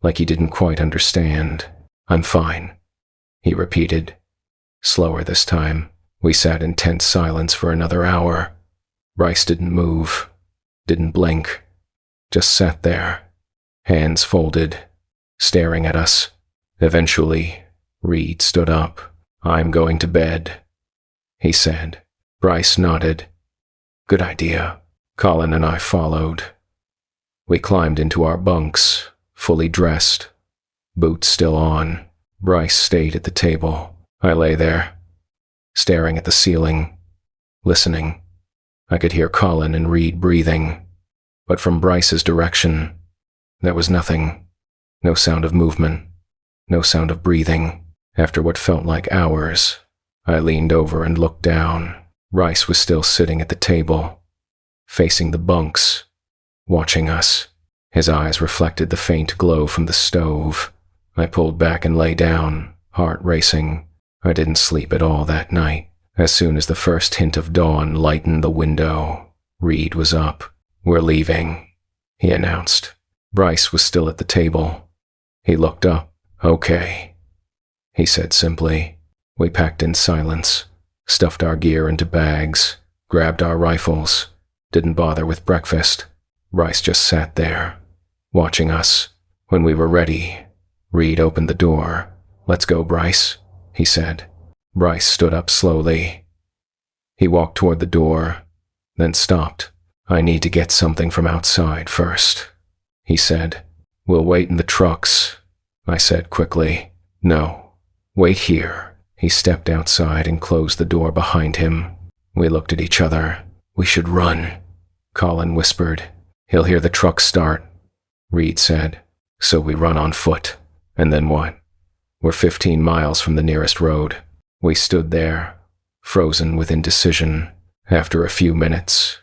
like he didn't quite understand. "I'm fine," he repeated. Slower this time. We sat in tense silence for another hour. Bryce didn't move, didn't blink, just sat there, hands folded, staring at us. Eventually, Reed stood up. "I'm going to bed," he said. Bryce nodded. "Good idea." Colin and I followed. We climbed into our bunks, fully dressed, boots still on. Bryce stayed at the table. I lay there, staring at the ceiling, listening. I could hear Colin and Reed breathing, but from Bryce's direction, there was nothing. No sound of movement, no sound of breathing. After what felt like hours, I leaned over and looked down. Bryce was still sitting at the table, facing the bunks, watching us. His eyes reflected the faint glow from the stove. I pulled back and lay down, heart racing. I didn't sleep at all that night. As soon as the first hint of dawn lightened the window, Reed was up. "We're leaving," he announced. Bryce was still at the table. He looked up. "Okay," he said simply. We packed in silence, stuffed our gear into bags, grabbed our rifles, didn't bother with breakfast. Bryce just sat there, watching us. When we were ready, Reed opened the door. "Let's go, Bryce," he said. Bryce stood up slowly. He walked toward the door, then stopped. "I need to get something from outside first," he said. "We'll wait in the trucks," I said quickly. "No, wait here." He stepped outside and closed the door behind him. We looked at each other. "We should run," Colin whispered. "He'll hear the truck start," Reed said. "So we run on foot. And then what?" "We're 15 miles from the nearest road." We stood there, frozen with indecision. After a few minutes,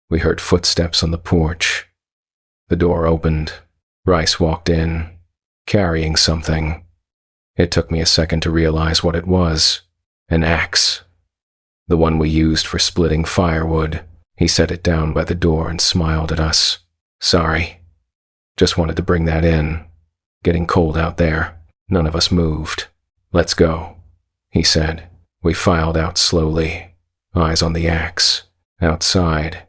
we heard footsteps on the porch. The door opened. Bryce walked in, carrying something. It took me a second to realize what it was. An axe. The one we used for splitting firewood. He set it down by the door and smiled at us. "Sorry. Just wanted to bring that in. Getting cold out there." None of us moved. "Let's go," he said. We filed out slowly, eyes on the axe. Outside,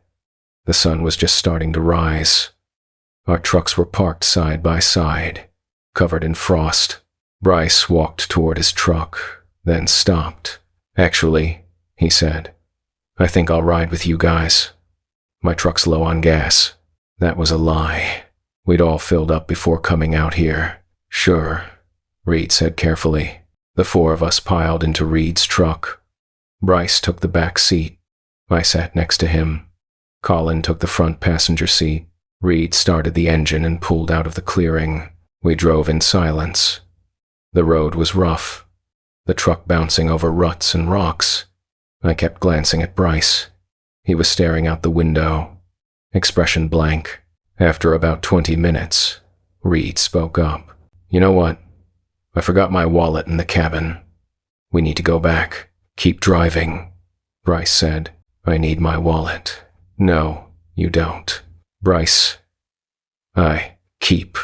the sun was just starting to rise. Our trucks were parked side by side, covered in frost. Bryce walked toward his truck, then stopped. "Actually," he said, "I think I'll ride with you guys. My truck's low on gas." That was a lie. We'd all filled up before coming out here. "Sure," Reed said carefully. The four of us piled into Reed's truck. Bryce took the back seat. I sat next to him. Colin took the front passenger seat. Reed started the engine and pulled out of the clearing. We drove in silence. The road was rough, the truck bouncing over ruts and rocks. I kept glancing at Bryce. He was staring out the window, expression blank. After about 20 minutes, Reed spoke up. You know what? I forgot my wallet in the cabin. We need to go back. Keep driving, Bryce said. I need my wallet. No, you don't. Bryce. Keep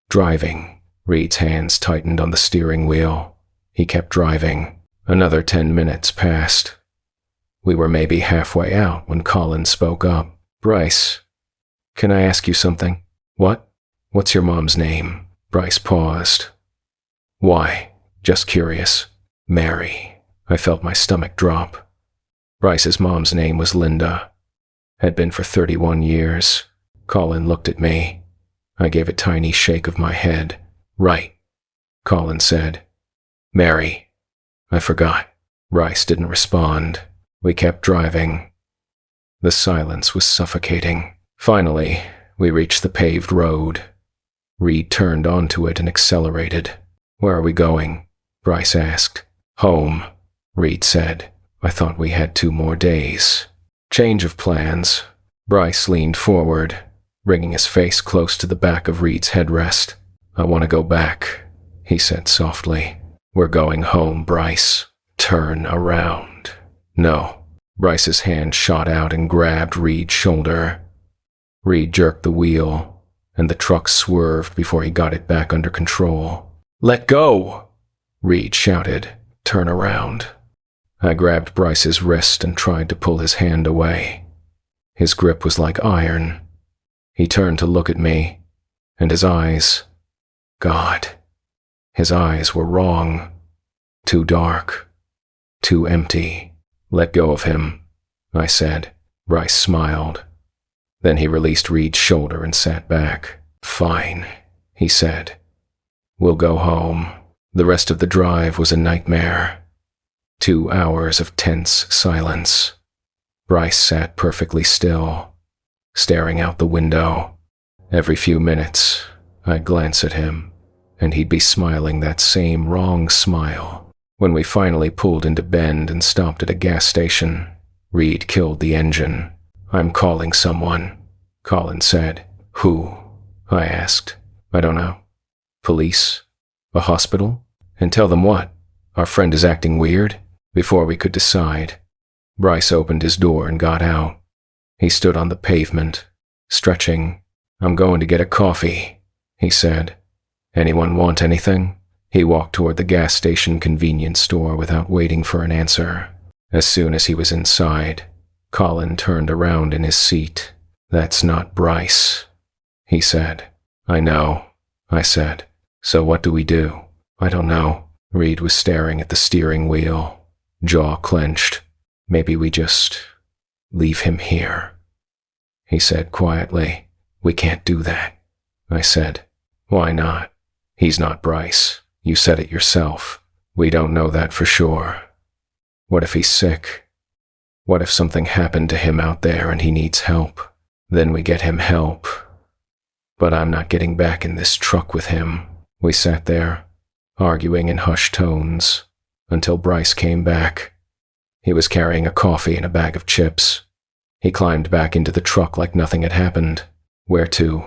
driving. Reed's hands tightened on the steering wheel. He kept driving. Another 10 minutes passed. We were maybe halfway out when Colin spoke up. Bryce, can I ask you something? What? What's your mom's name? Bryce paused. Why? Just curious. Mary. I felt my stomach drop. Bryce's mom's name was Linda. Had been for 31 years. Colin looked at me. I gave a tiny shake of my head. Right, Colin said. Mary. I forgot. Bryce didn't respond. We kept driving. The silence was suffocating. Finally, we reached the paved road. Reed turned onto it and accelerated. Where are we going? Bryce asked. Home, Reed said. I thought we had 2 more days. Change of plans. Bryce leaned forward, bringing his face close to the back of Reed's headrest. I want to go back, he said softly. We're going home, Bryce. Turn around. No. Bryce's hand shot out and grabbed Reed's shoulder. Reed jerked the wheel, and the truck swerved before he got it back under control. Let go! Reed shouted. Turn around. I grabbed Bryce's wrist and tried to pull his hand away. His grip was like iron. He turned to look at me, and his eyes... God. His eyes were wrong. Too dark. Too empty. Let go of him, I said. Bryce smiled. Then he released Reed's shoulder and sat back. Fine, he said. We'll go home. The rest of the drive was a nightmare. 2 hours of tense silence. Bryce sat perfectly still, staring out the window. Every few minutes, I'd glance at him, and he'd be smiling that same wrong smile. When we finally pulled into Bend and stopped at a gas station, Reed killed the engine. I'm calling someone, Colin said. Who? I asked. I don't know. Police? A hospital? And tell them what? Our friend is acting weird? Before we could decide, Bryce opened his door and got out. He stood on the pavement, stretching. I'm going to get a coffee, he said. Anyone want anything? He walked toward the gas station convenience store without waiting for an answer. As soon as he was inside, Colin turned around in his seat. That's not Bryce, he said. I know, I said. So what do we do? I don't know. Reed was staring at the steering wheel, jaw clenched. Maybe we just leave him here, he said quietly. We can't do that, I said. Why not? He's not Bryce. You said it yourself. We don't know that for sure. What if he's sick? What if something happened to him out there and he needs help? Then we get him help. But I'm not getting back in this truck with him. We sat there, arguing in hushed tones, until Bryce came back. He was carrying a coffee and a bag of chips. He climbed back into the truck like nothing had happened. Where to?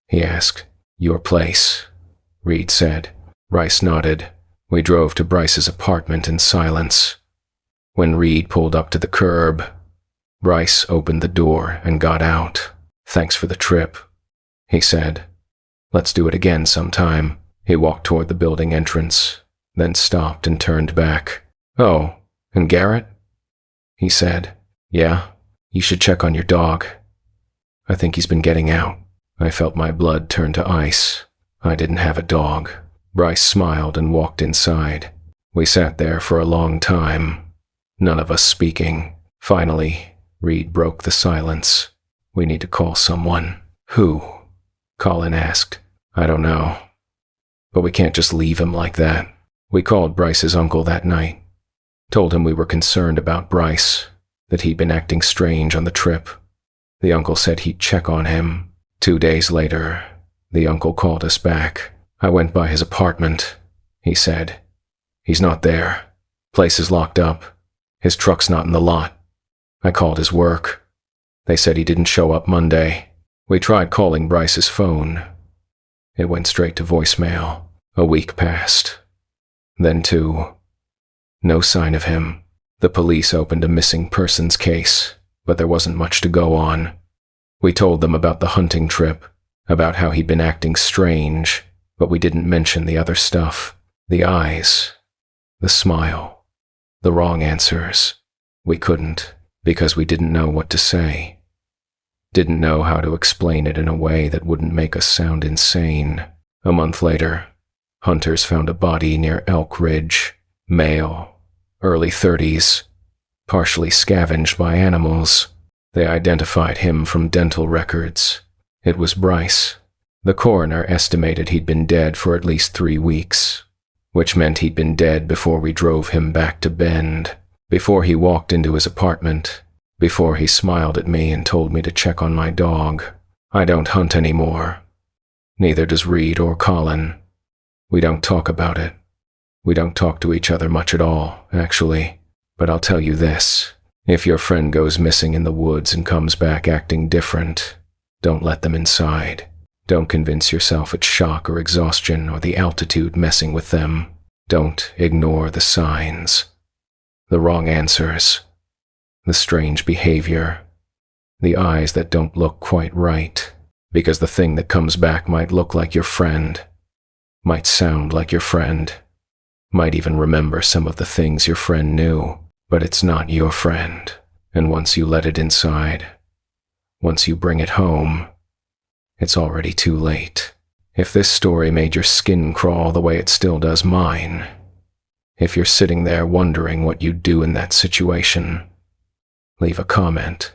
He asked. Your place, Reed said. Bryce nodded. We drove to Bryce's apartment in silence. When Reed pulled up to the curb, Bryce opened the door and got out. Thanks for the trip, he said. Let's do it again sometime. He walked toward the building entrance, then stopped and turned back. Oh, and Garrett? He said. Yeah, you should check on your dog. I think he's been getting out. I felt my blood turn to ice. I didn't have a dog. Bryce smiled and walked inside. We sat there for a long time, none of us speaking. Finally, Reed broke the silence. We need to call someone. Who? Colin asked. I don't know. But we can't just leave him like that. We called Bryce's uncle that night. Told him we were concerned about Bryce, that he'd been acting strange on the trip. The uncle said he'd check on him. 2 days later, the uncle called us back. I went by his apartment, he said. He's not there. Place is locked up. His truck's not in the lot. I called his work. They said he didn't show up Monday. We tried calling Bryce's phone. It went straight to voicemail. A week passed. Then 2. No sign of him. The police opened a missing persons case, but there wasn't much to go on. We told them about the hunting trip, about how he'd been acting strange, but we didn't mention the other stuff. The eyes, the smile, the wrong answers. We couldn't, because we didn't know what to say. Didn't know how to explain it in a way that wouldn't make us sound insane. A month later, hunters found a body near Elk Ridge. Male, early 30s, partially scavenged by animals. They identified him from dental records. It was Bryce. The coroner estimated he'd been dead for at least 3 weeks, which meant he'd been dead before we drove him back to Bend, before he walked into his apartment, before he smiled at me and told me to check on my dog. I don't hunt anymore. Neither does Reed or Colin. We don't talk about it. We don't talk to each other much at all, actually. But I'll tell you this. If your friend goes missing in the woods and comes back acting different, don't let them inside. Don't convince yourself it's shock or exhaustion or the altitude messing with them. Don't ignore the signs. The wrong answers. The strange behavior. The eyes that don't look quite right. Because the thing that comes back might look like your friend. Might sound like your friend. Might even remember some of the things your friend knew. But it's not your friend. And once you let it inside, once you bring it home, it's already too late. If this story made your skin crawl the way it still does mine, if you're sitting there wondering what you'd do in that situation, leave a comment.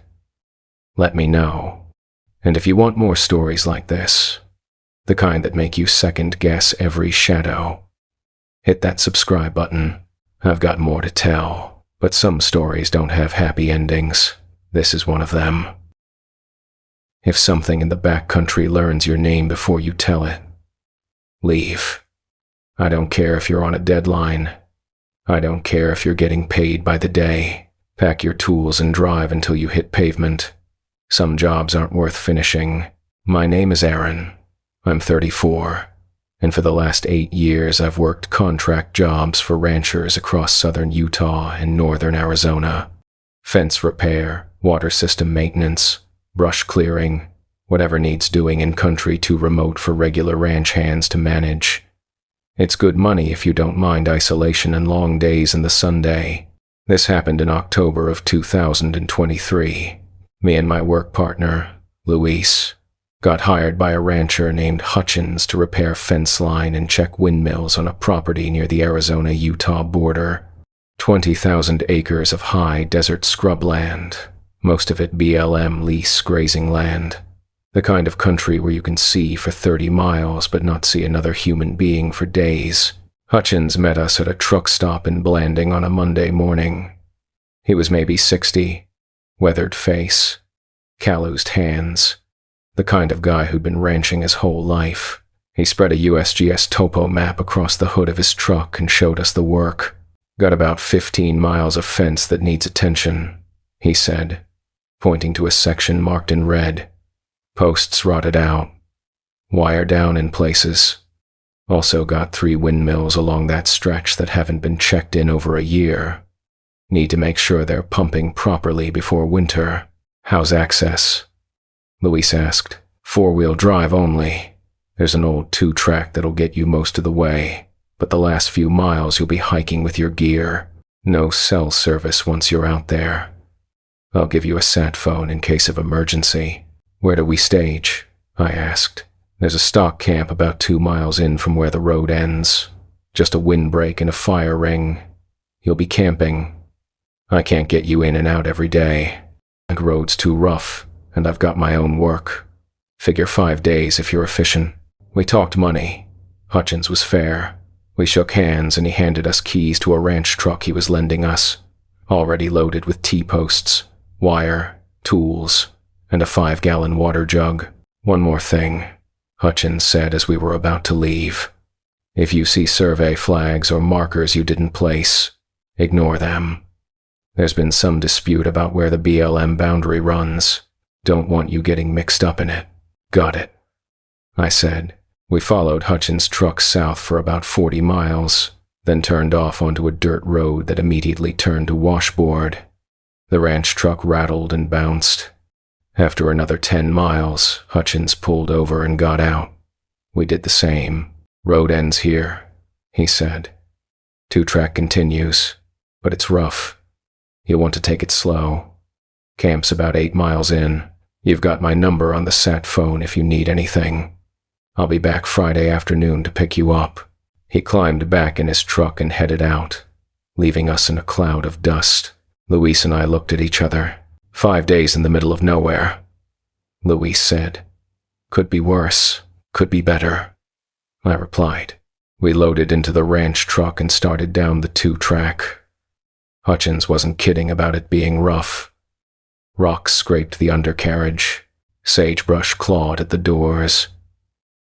Let me know. And if you want more stories like this, the kind that make you second-guess every shadow, hit that subscribe button. I've got more to tell, but some stories don't have happy endings. This is one of them. If something in the backcountry learns your name before you tell it, leave. I don't care if you're on a deadline. I don't care if you're getting paid by the day. Pack your tools and drive until you hit pavement. Some jobs aren't worth finishing. My name is Aaron. I'm 34, and for the last 8 years I've worked contract jobs for ranchers across southern Utah and northern Arizona. Fence repair, water system maintenance, brush clearing, whatever needs doing in country too remote for regular ranch hands to manage. It's good money if you don't mind isolation and long days in the Sunday. This happened in October of 2023. Me and my work partner, Luis, got hired by a rancher named Hutchins to repair fence line and check windmills on a property near the Arizona-Utah border. 20,000 acres of high desert scrubland, most of it BLM lease grazing land. The kind of country where you can see for 30 miles but not see another human being for days. Hutchins met us at a truck stop in Blanding on a Monday morning. He was maybe 60, weathered face, calloused hands, the kind of guy who'd been ranching his whole life. He spread a USGS topo map across the hood of his truck and showed us the work. Got about 15 miles of fence that needs attention, he said, pointing to a section marked in red. Posts rotted out, wire down in places. Also got 3 windmills along that stretch that haven't been checked in over a year. Need to make sure they're pumping properly before winter. How's access? Luis asked. 4-wheel drive only. There's an old 2-track that'll get you most of the way, but the last few miles you'll be hiking with your gear. No cell service once you're out there. I'll give you a sat phone in case of emergency. Where do we stage? I asked. There's a stock camp about 2 miles in from where the road ends. Just a windbreak and a fire ring. You'll be camping. I can't get you in and out every day. The road's too rough, and I've got my own work. Figure 5 days if you're efficient. We talked money. Hutchins was fair. We shook hands and he handed us keys to a ranch truck he was lending us, already loaded with T-posts, wire, tools, and a 5-gallon water jug. One more thing, Hutchins said as we were about to leave. If you see survey flags or markers you didn't place, ignore them. There's been some dispute about where the BLM boundary runs. Don't want you getting mixed up in it. Got it, I said. We followed Hutchins' truck south for about 40 miles, then turned off onto a dirt road that immediately turned to washboard. The ranch truck rattled and bounced. After another 10 miles, Hutchins pulled over and got out. We did the same. Road ends here, he said. 2-track continues, but it's rough. You'll want to take it slow. Camp's about 8 miles in. You've got my number on the sat phone if you need anything. I'll be back Friday afternoon to pick you up. He climbed back in his truck and headed out, leaving us in a cloud of dust. Luis and I looked at each other. 5 days in the middle of nowhere, Luis said. Could be worse, could be better, I replied. We loaded into the ranch truck and started down the 2-track. Hutchins wasn't kidding about it being rough. Rocks scraped the undercarriage. Sagebrush clawed at the doors.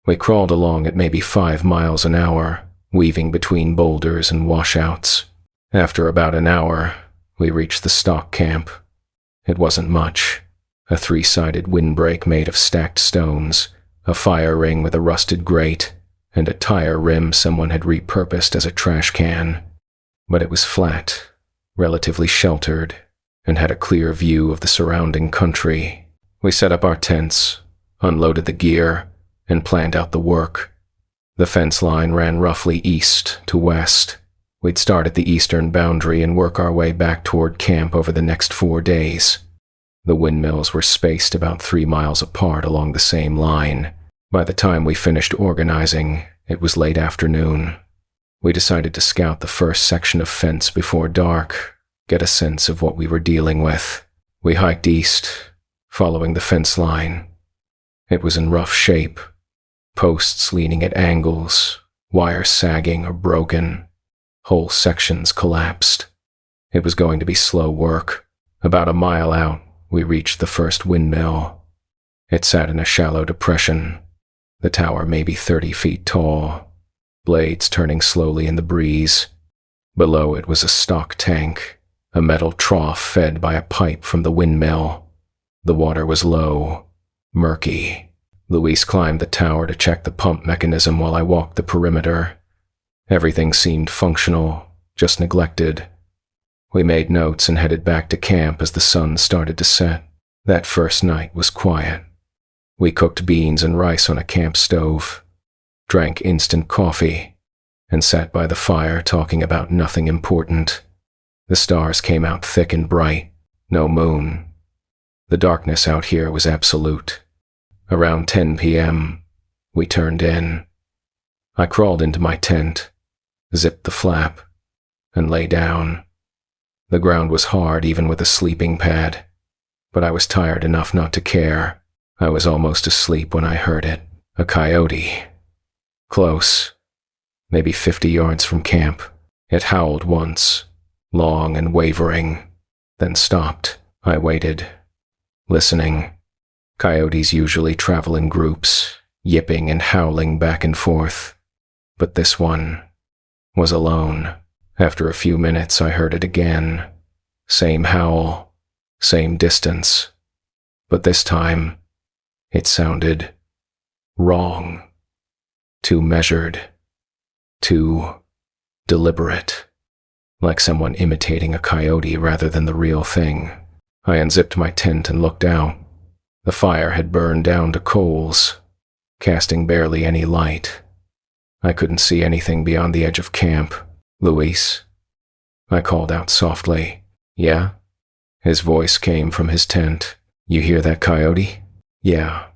We crawled along at maybe 5 miles an hour, weaving between boulders and washouts. After about an hour, we reached the stock camp. It wasn't much. A 3-sided windbreak made of stacked stones, a fire ring with a rusted grate, and a tire rim someone had repurposed as a trash can. But it was flat, relatively sheltered, and had a clear view of the surrounding country. We set up our tents, unloaded the gear, and planned out the work. The fence line ran roughly east to west. We'd start at the eastern boundary and work our way back toward camp over the next 4 days. The windmills were spaced about 3 miles apart along the same line. By the time we finished organizing, it was late afternoon. We decided to scout the first section of fence before dark, get a sense of what we were dealing with. We hiked east, following the fence line. It was in rough shape, posts leaning at angles, wires sagging or broken. Whole sections collapsed. It was going to be slow work. About a mile out, we reached the first windmill. It sat in a shallow depression, the tower maybe 30 feet tall, blades turning slowly in the breeze. Below it was a stock tank, a metal trough fed by a pipe from the windmill. The water was low, murky. Luis climbed the tower to check the pump mechanism while I walked the perimeter. Everything seemed functional, just neglected. We made notes and headed back to camp as the sun started to set. That first night was quiet. We cooked beans and rice on a camp stove, drank instant coffee, and sat by the fire talking about nothing important. The stars came out thick and bright, no moon. The darkness out here was absolute. Around 10 p.m., we turned in. I crawled into my tent, zipped the flap, and lay down. The ground was hard even with a sleeping pad, but I was tired enough not to care. I was almost asleep when I heard it. A coyote. Close. Maybe 50 yards from camp. It howled once, long and wavering, then stopped. I waited, listening. Coyotes usually travel in groups, yipping and howling back and forth. But this one was alone. After a few minutes, I heard it again. Same howl, same distance. But this time, it sounded wrong. Too measured. Too deliberate. Like someone imitating a coyote rather than the real thing. I unzipped my tent and looked out. The fire had burned down to coals, casting barely any light. I couldn't see anything beyond the edge of camp. Luis? I called out softly. Yeah? His voice came from his tent. You hear that coyote? Yeah.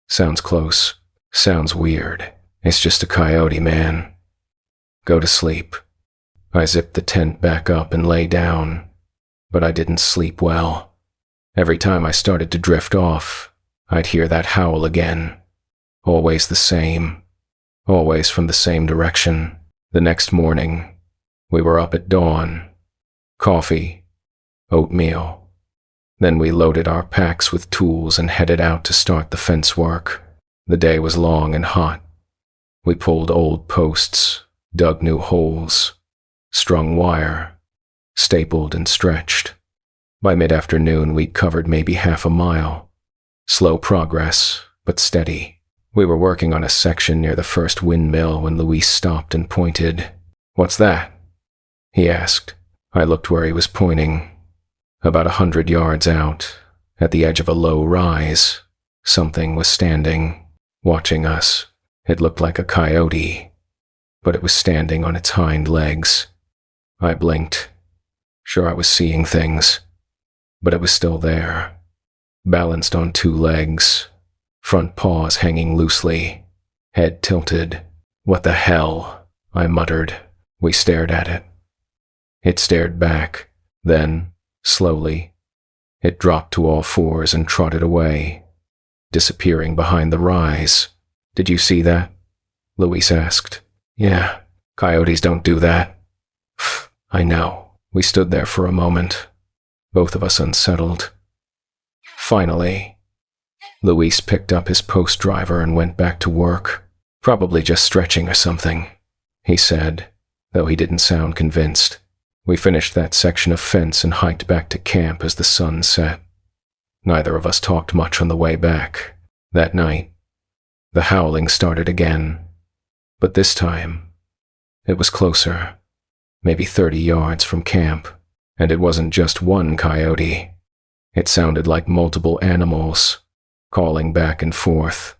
Sounds close. Sounds weird. It's just a coyote, man. Go to sleep. I zipped the tent back up and lay down, but I didn't sleep well. Every time I started to drift off, I'd hear that howl again. Always the same. Always from the same direction. The next morning, we were up at dawn. Coffee, oatmeal. Then we loaded our packs with tools and headed out to start the fence work. The day was long and hot. We pulled old posts, dug new holes, strung wire, stapled and stretched. By mid-afternoon, we'd covered maybe half a mile. Slow progress, but steady. We were working on a section near the first windmill when Luis stopped and pointed. "What's that?" he asked. I looked where he was pointing. About 100 yards out, at the edge of a low rise, something was standing, watching us. It looked like a coyote, but it was standing on its hind legs. I blinked. Sure, I was seeing things, but it was still there, balanced on 2 legs, front paws hanging loosely, head tilted. "What the hell?" I muttered. We stared at it. It stared back. Then, slowly, it dropped to all fours and trotted away, disappearing behind the rise. "Did you see that?" Luis asked. "Yeah, coyotes don't do that." I know. We stood there for a moment, both of us unsettled. Finally, Luis picked up his post driver and went back to work. "Probably just stretching or something," he said, though he didn't sound convinced. We finished that section of fence and hiked back to camp as the sun set. Neither of us talked much on the way back. That night, the howling started again, but this time, it was closer, maybe 30 yards from camp, and it wasn't just one coyote. It sounded like multiple animals, calling back and forth,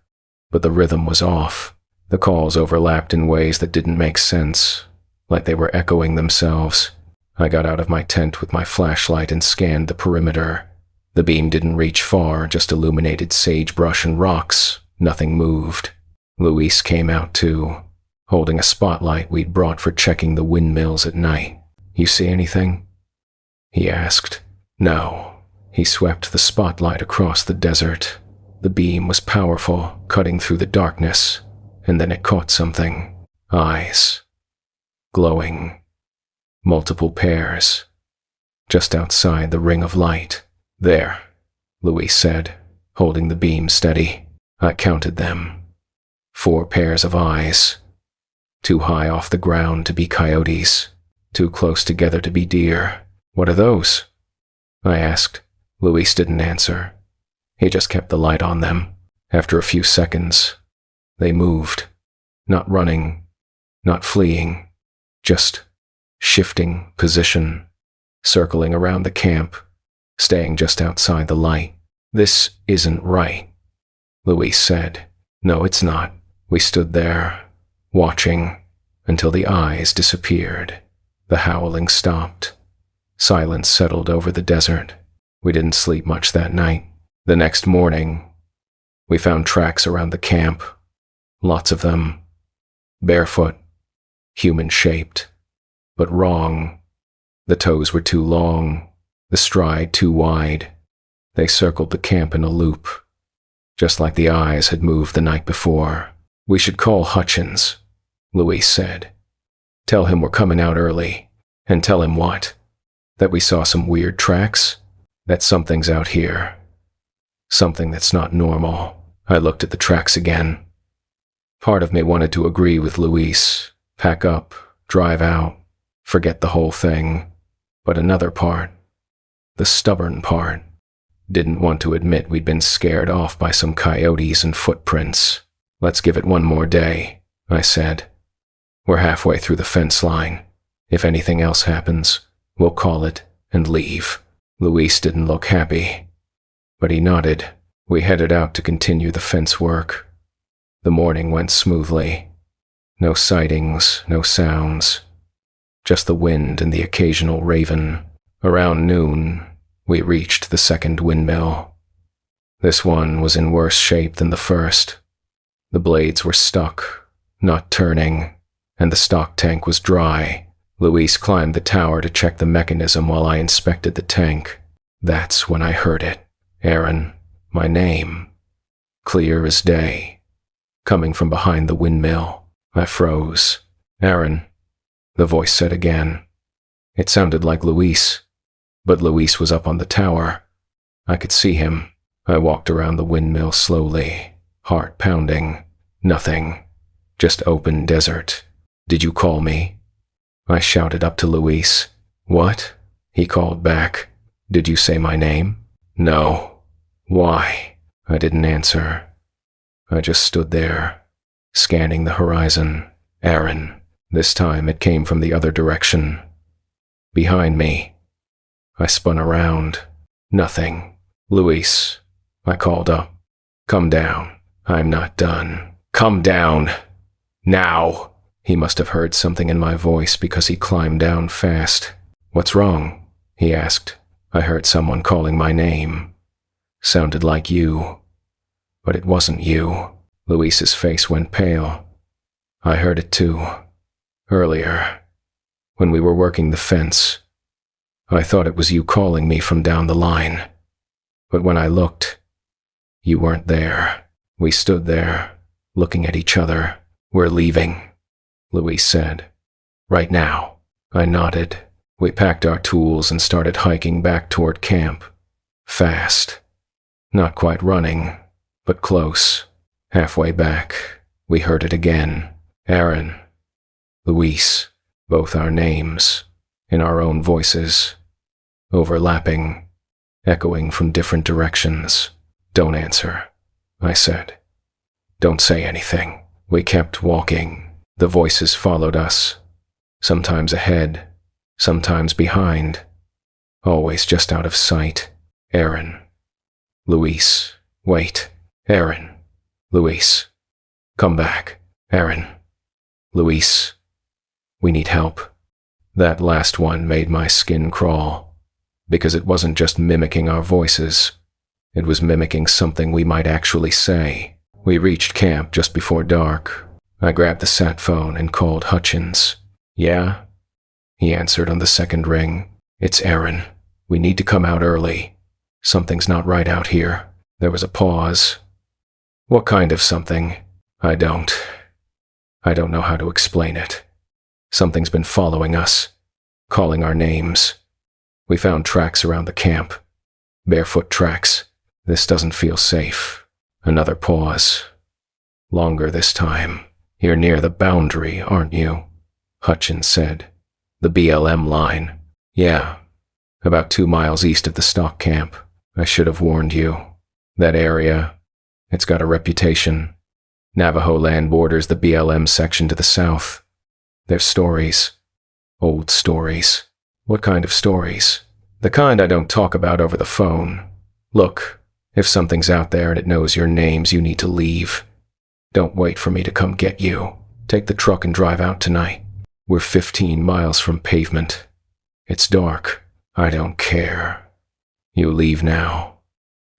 but the rhythm was off. The calls overlapped in ways that didn't make sense, like they were echoing themselves. I got out of my tent with my flashlight and scanned the perimeter. The beam didn't reach far, just illuminated sagebrush and rocks. Nothing moved. Luis came out too, holding a spotlight we'd brought for checking the windmills at night. "You see anything?" he asked. "No." He swept the spotlight across the desert. The beam was powerful, cutting through the darkness, and then it caught something. Eyes. Glowing. Multiple pairs. Just outside the ring of light. "There," Luis said, holding the beam steady. I counted them. 4 pairs of eyes. Too high off the ground to be coyotes. Too close together to be deer. "What are those?" I asked. Luis didn't answer. He just kept the light on them. After a few seconds, they moved. Not running, not fleeing, just shifting position, circling around the camp, staying just outside the light. "This isn't right," Luis said. "No, it's not." We stood there, watching, until the eyes disappeared. The howling stopped. Silence settled over the desert. We didn't sleep much that night. The next morning, we found tracks around the camp. Lots of them. Barefoot. Human-shaped. But wrong. The toes were too long. The stride too wide. They circled the camp in a loop, just like the eyes had moved the night before. "We should call Hutchins," Luis said. "Tell him we're coming out early." "And tell him what?" "That we saw some weird tracks? That something's out here. Something that's not normal." I looked at the tracks again. Part of me wanted to agree with Luis, pack up, drive out, forget the whole thing. But another part, the stubborn part, didn't want to admit we'd been scared off by some coyotes and footprints. "Let's give it one more day," I said. "We're halfway through the fence line. If anything else happens, we'll call it and leave." Luis didn't look happy, but he nodded. We headed out to continue the fence work. The morning went smoothly. No sightings, no sounds. Just the wind and the occasional raven. Around noon, we reached the second windmill. This one was in worse shape than the first. The blades were stuck, not turning, and the stock tank was dry. Luis climbed the tower to check the mechanism while I inspected the tank. That's when I heard it. Aaron, my name. Clear as day. Coming from behind the windmill. I froze. "Aaron," the voice said again. It sounded like Luis, but Luis was up on the tower. I could see him. I walked around the windmill slowly, heart pounding. Nothing. Just open desert. "Did you call me?" I shouted up to Luis. "What?" He called back. Did you say my name? No. Why? I didn't answer. I just stood there, scanning the horizon. Aaron. This time it came from the other direction. Behind me. I spun around. Nothing. Luis. I called up. Come down. I'm not done. Come down. Now. He must have heard something in my voice because he climbed down fast. What's wrong? He asked. I heard someone calling my name. Sounded like you. But it wasn't you. Luis's face went pale. I heard it too. Earlier. When we were working the fence. I thought it was you calling me from down the line. But when I looked, you weren't there. We stood there, looking at each other. We're leaving, Luis said. Right now. I nodded. We packed our tools and started hiking back toward camp. Fast. Not quite running, but close. Halfway back, we heard it again. Aaron. Luis. Both our names. In our own voices. Overlapping. Echoing from different directions. Don't answer, I said. Don't say anything. We kept walking. The voices followed us. Sometimes ahead, sometimes behind. Always just out of sight. Aaron. Luis. Wait. Aaron. Luis. Come back. Aaron. Luis. We need help. That last one made my skin crawl. Because it wasn't just mimicking our voices. It was mimicking something we might actually say. We reached camp just before dark. I grabbed the sat phone and called Hutchins. Yeah? He answered on the second ring. It's Aaron. We need to come out early. Something's not right out here. There was a pause. What kind of something? I don't know how to explain it. Something's been following us, calling our names. We found tracks around the camp. Barefoot tracks. This doesn't feel safe. Another pause. Longer this time. You're near the boundary, aren't you? Hutchins said. The BLM line. Yeah. About 2 miles east of the stock camp. I should have warned you. That area, it's got a reputation. Navajo land borders the BLM section to the south. There's stories. Old stories. What kind of stories? The kind I don't talk about over the phone. Look, if something's out there and it knows your names, you need to leave. Don't wait for me to come get you. Take the truck and drive out tonight. We're 15 miles from pavement. It's dark. I don't care. You leave now.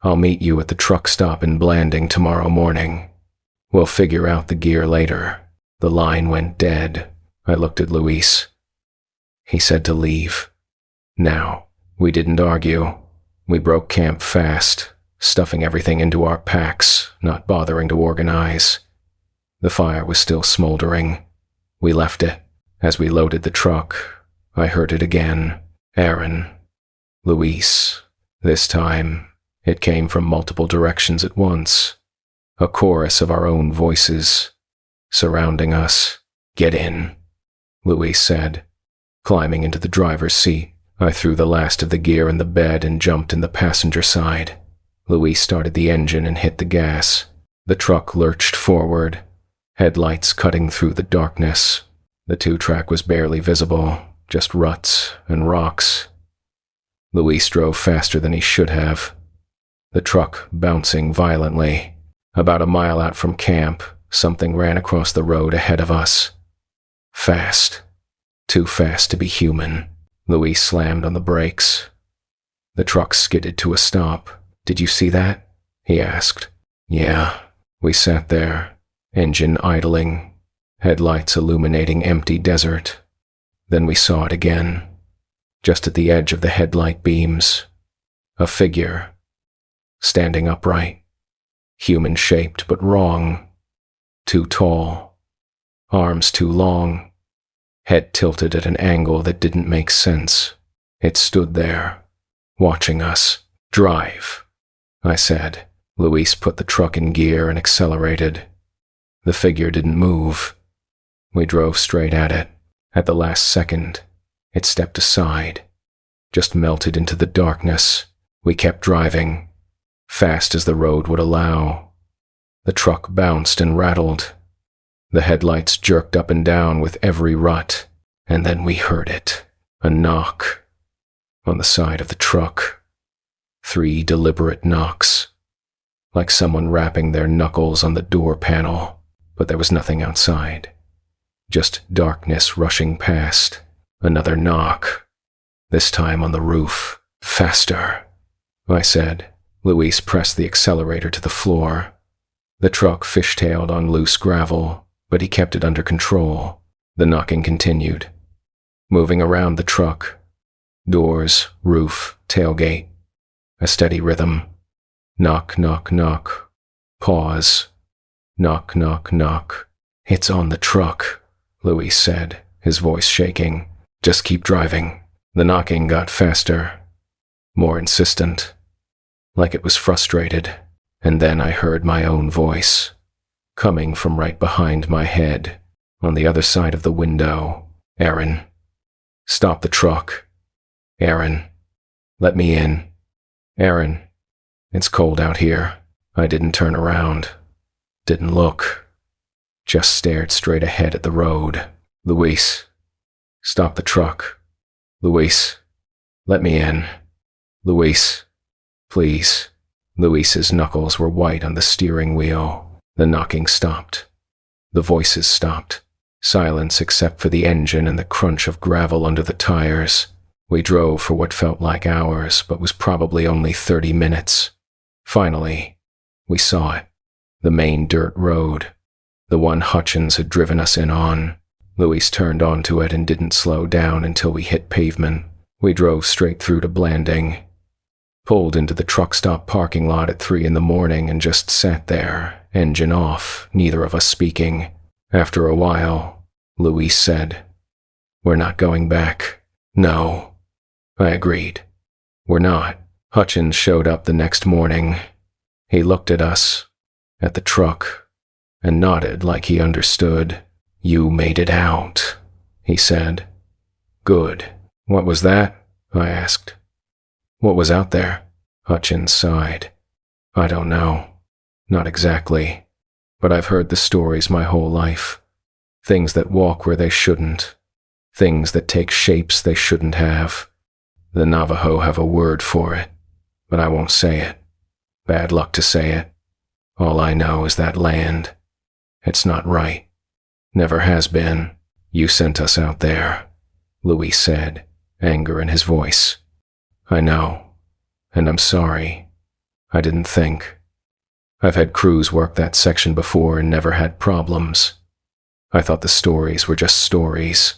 I'll meet you at the truck stop in Blanding tomorrow morning. We'll figure out the gear later. The line went dead. I looked at Luis. He said to leave. Now, we didn't argue. We broke camp fast, stuffing everything into our packs, not bothering to organize. The fire was still smoldering. We left it. As we loaded the truck, I heard it again. Aaron. Luis. This time, it came from multiple directions at once. A chorus of our own voices, surrounding us. Get in, Luis said. Climbing into the driver's seat, I threw the last of the gear in the bed and jumped in the passenger side. Luis started the engine and hit the gas. The truck lurched forward, headlights cutting through the darkness. The 2-track was barely visible, just ruts and rocks. Luis drove faster than he should have. The truck bouncing violently. About a mile out from camp, something ran across the road ahead of us. Fast. Too fast to be human. Luis slammed on the brakes. The truck skidded to a stop. Did you see that? He asked. Yeah. We sat there, engine idling, headlights illuminating empty desert. Then we saw it again. Just at the edge of the headlight beams. A figure. Standing upright. Human-shaped but wrong. Too tall. Arms too long. Head tilted at an angle that didn't make sense. It stood there, watching us. Drive, I said. Luis put the truck in gear and accelerated. The figure didn't move. We drove straight at it. At the last second, it stepped aside. just melted into the darkness. We kept driving, fast as the road would allow. The truck bounced and rattled. The headlights jerked up and down with every rut, and then we heard it, a knock on the side of the truck. 3 deliberate knocks, like someone rapping their knuckles on the door panel, but there was nothing outside. Just darkness rushing past. Another knock, this time on the roof. Faster, I said. Luis pressed the accelerator to the floor. The truck fishtailed on loose gravel, but he kept it under control. The knocking continued, moving around the truck. Doors, roof, tailgate. A steady rhythm. Knock, knock, knock. Pause. Knock, knock, knock. It's on the truck, Luis said, his voice shaking. Just keep driving. The knocking got faster, more insistent, like it was frustrated. And then I heard my own voice, coming from right behind my head, on the other side of the window. Aaron, stop the truck. Aaron, let me in. Aaron, it's cold out here. I didn't turn around, didn't look, just stared straight ahead at the road. Luis, stop the truck. Luis, let me in. Luis, please. Luis's knuckles were white on the steering wheel. The knocking stopped. The voices stopped. Silence except for the engine and the crunch of gravel under the tires. We drove for what felt like hours, but was probably only 30 minutes. Finally, we saw it. The main dirt road. The one Hutchins had driven us in on. Luis turned onto it and didn't slow down until we hit pavement. We drove straight through to Blanding. Pulled into the truck stop parking lot at 3 in the morning and just sat there, engine off, neither of us speaking. After a while, Luis said, "We're not going back." "No." I agreed. "We're not." Hutchins showed up the next morning. He looked at us, at the truck, and nodded like he understood. "You made it out," he said. "Good." "What was that?" I asked. "What was out there?" Hutchins sighed. "I don't know. Not exactly. But I've heard the stories my whole life. Things that walk where they shouldn't. Things that take shapes they shouldn't have. The Navajo have a word for it, but I won't say it. Bad luck to say it. All I know is that land. It's not right. Never has been. You sent us out there," Luis said, anger in his voice. "I know, and I'm sorry. I didn't think. I've had crews work that section before and never had problems. I thought the stories were just stories.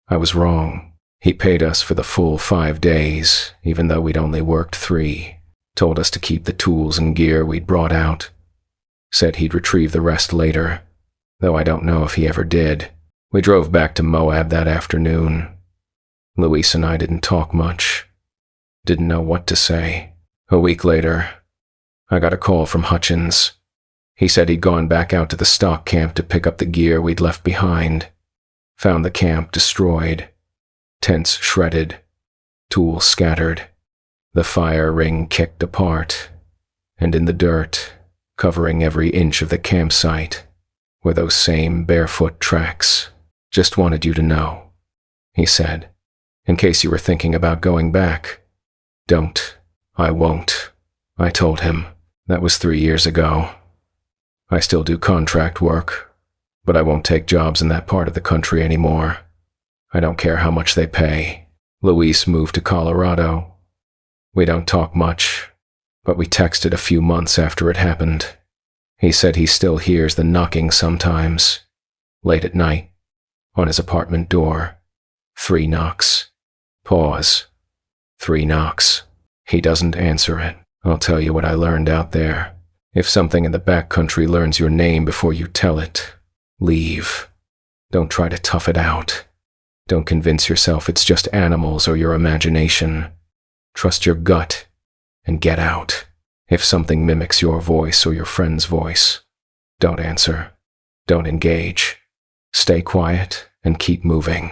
I was wrong. He paid us for the full 5 days, even though we'd only worked 3. Told us to keep the tools and gear we'd brought out. Said he'd retrieve the rest later, though I don't know if he ever did. We drove back to Moab that afternoon. Luis and I didn't talk much. Didn't know what to say. A week later, I got a call from Hutchins. He said he'd gone back out to the stock camp to pick up the gear we'd left behind. Found the camp destroyed. Tents shredded. Tools scattered. The fire ring kicked apart. And in the dirt, covering every inch of the campsite, were those same barefoot tracks. "Just wanted you to know," he said, "in case you were thinking about going back." "Don't. I won't," I told him. That was 3 years ago. I still do contract work, but I won't take jobs in that part of the country anymore. I don't care how much they pay. Luis moved to Colorado. We don't talk much, but we texted a few months after it happened. He said he still hears the knocking sometimes, late at night, on his apartment door. 3 knocks. Pause. 3 knocks. He doesn't answer it. I'll tell you what I learned out there. If something in the backcountry learns your name before you tell it, leave. Don't try to tough it out. Don't convince yourself it's just animals or your imagination. Trust your gut and get out. If something mimics your voice or your friend's voice, don't answer. Don't engage. Stay quiet and keep moving.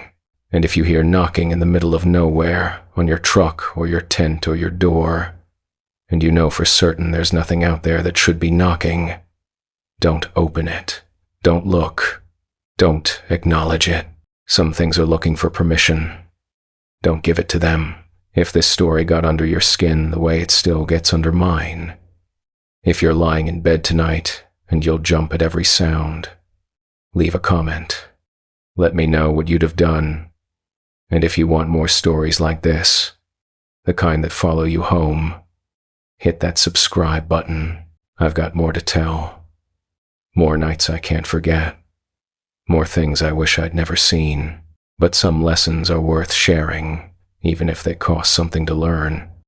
And if you hear knocking in the middle of nowhere on your truck or your tent or your door, and you know for certain there's nothing out there that should be knocking, don't open it. Don't look. Don't acknowledge it. Some things are looking for permission. Don't give it to them. If this story got under your skin the way it still gets under mine, if you're lying in bed tonight and you'll jump at every sound, leave a comment. Let me know what you'd have done. And if you want more stories like this, the kind that follow you home, hit that subscribe button. I've got more to tell. More nights I can't forget. More things I wish I'd never seen. But some lessons are worth sharing, even if they cost something to learn.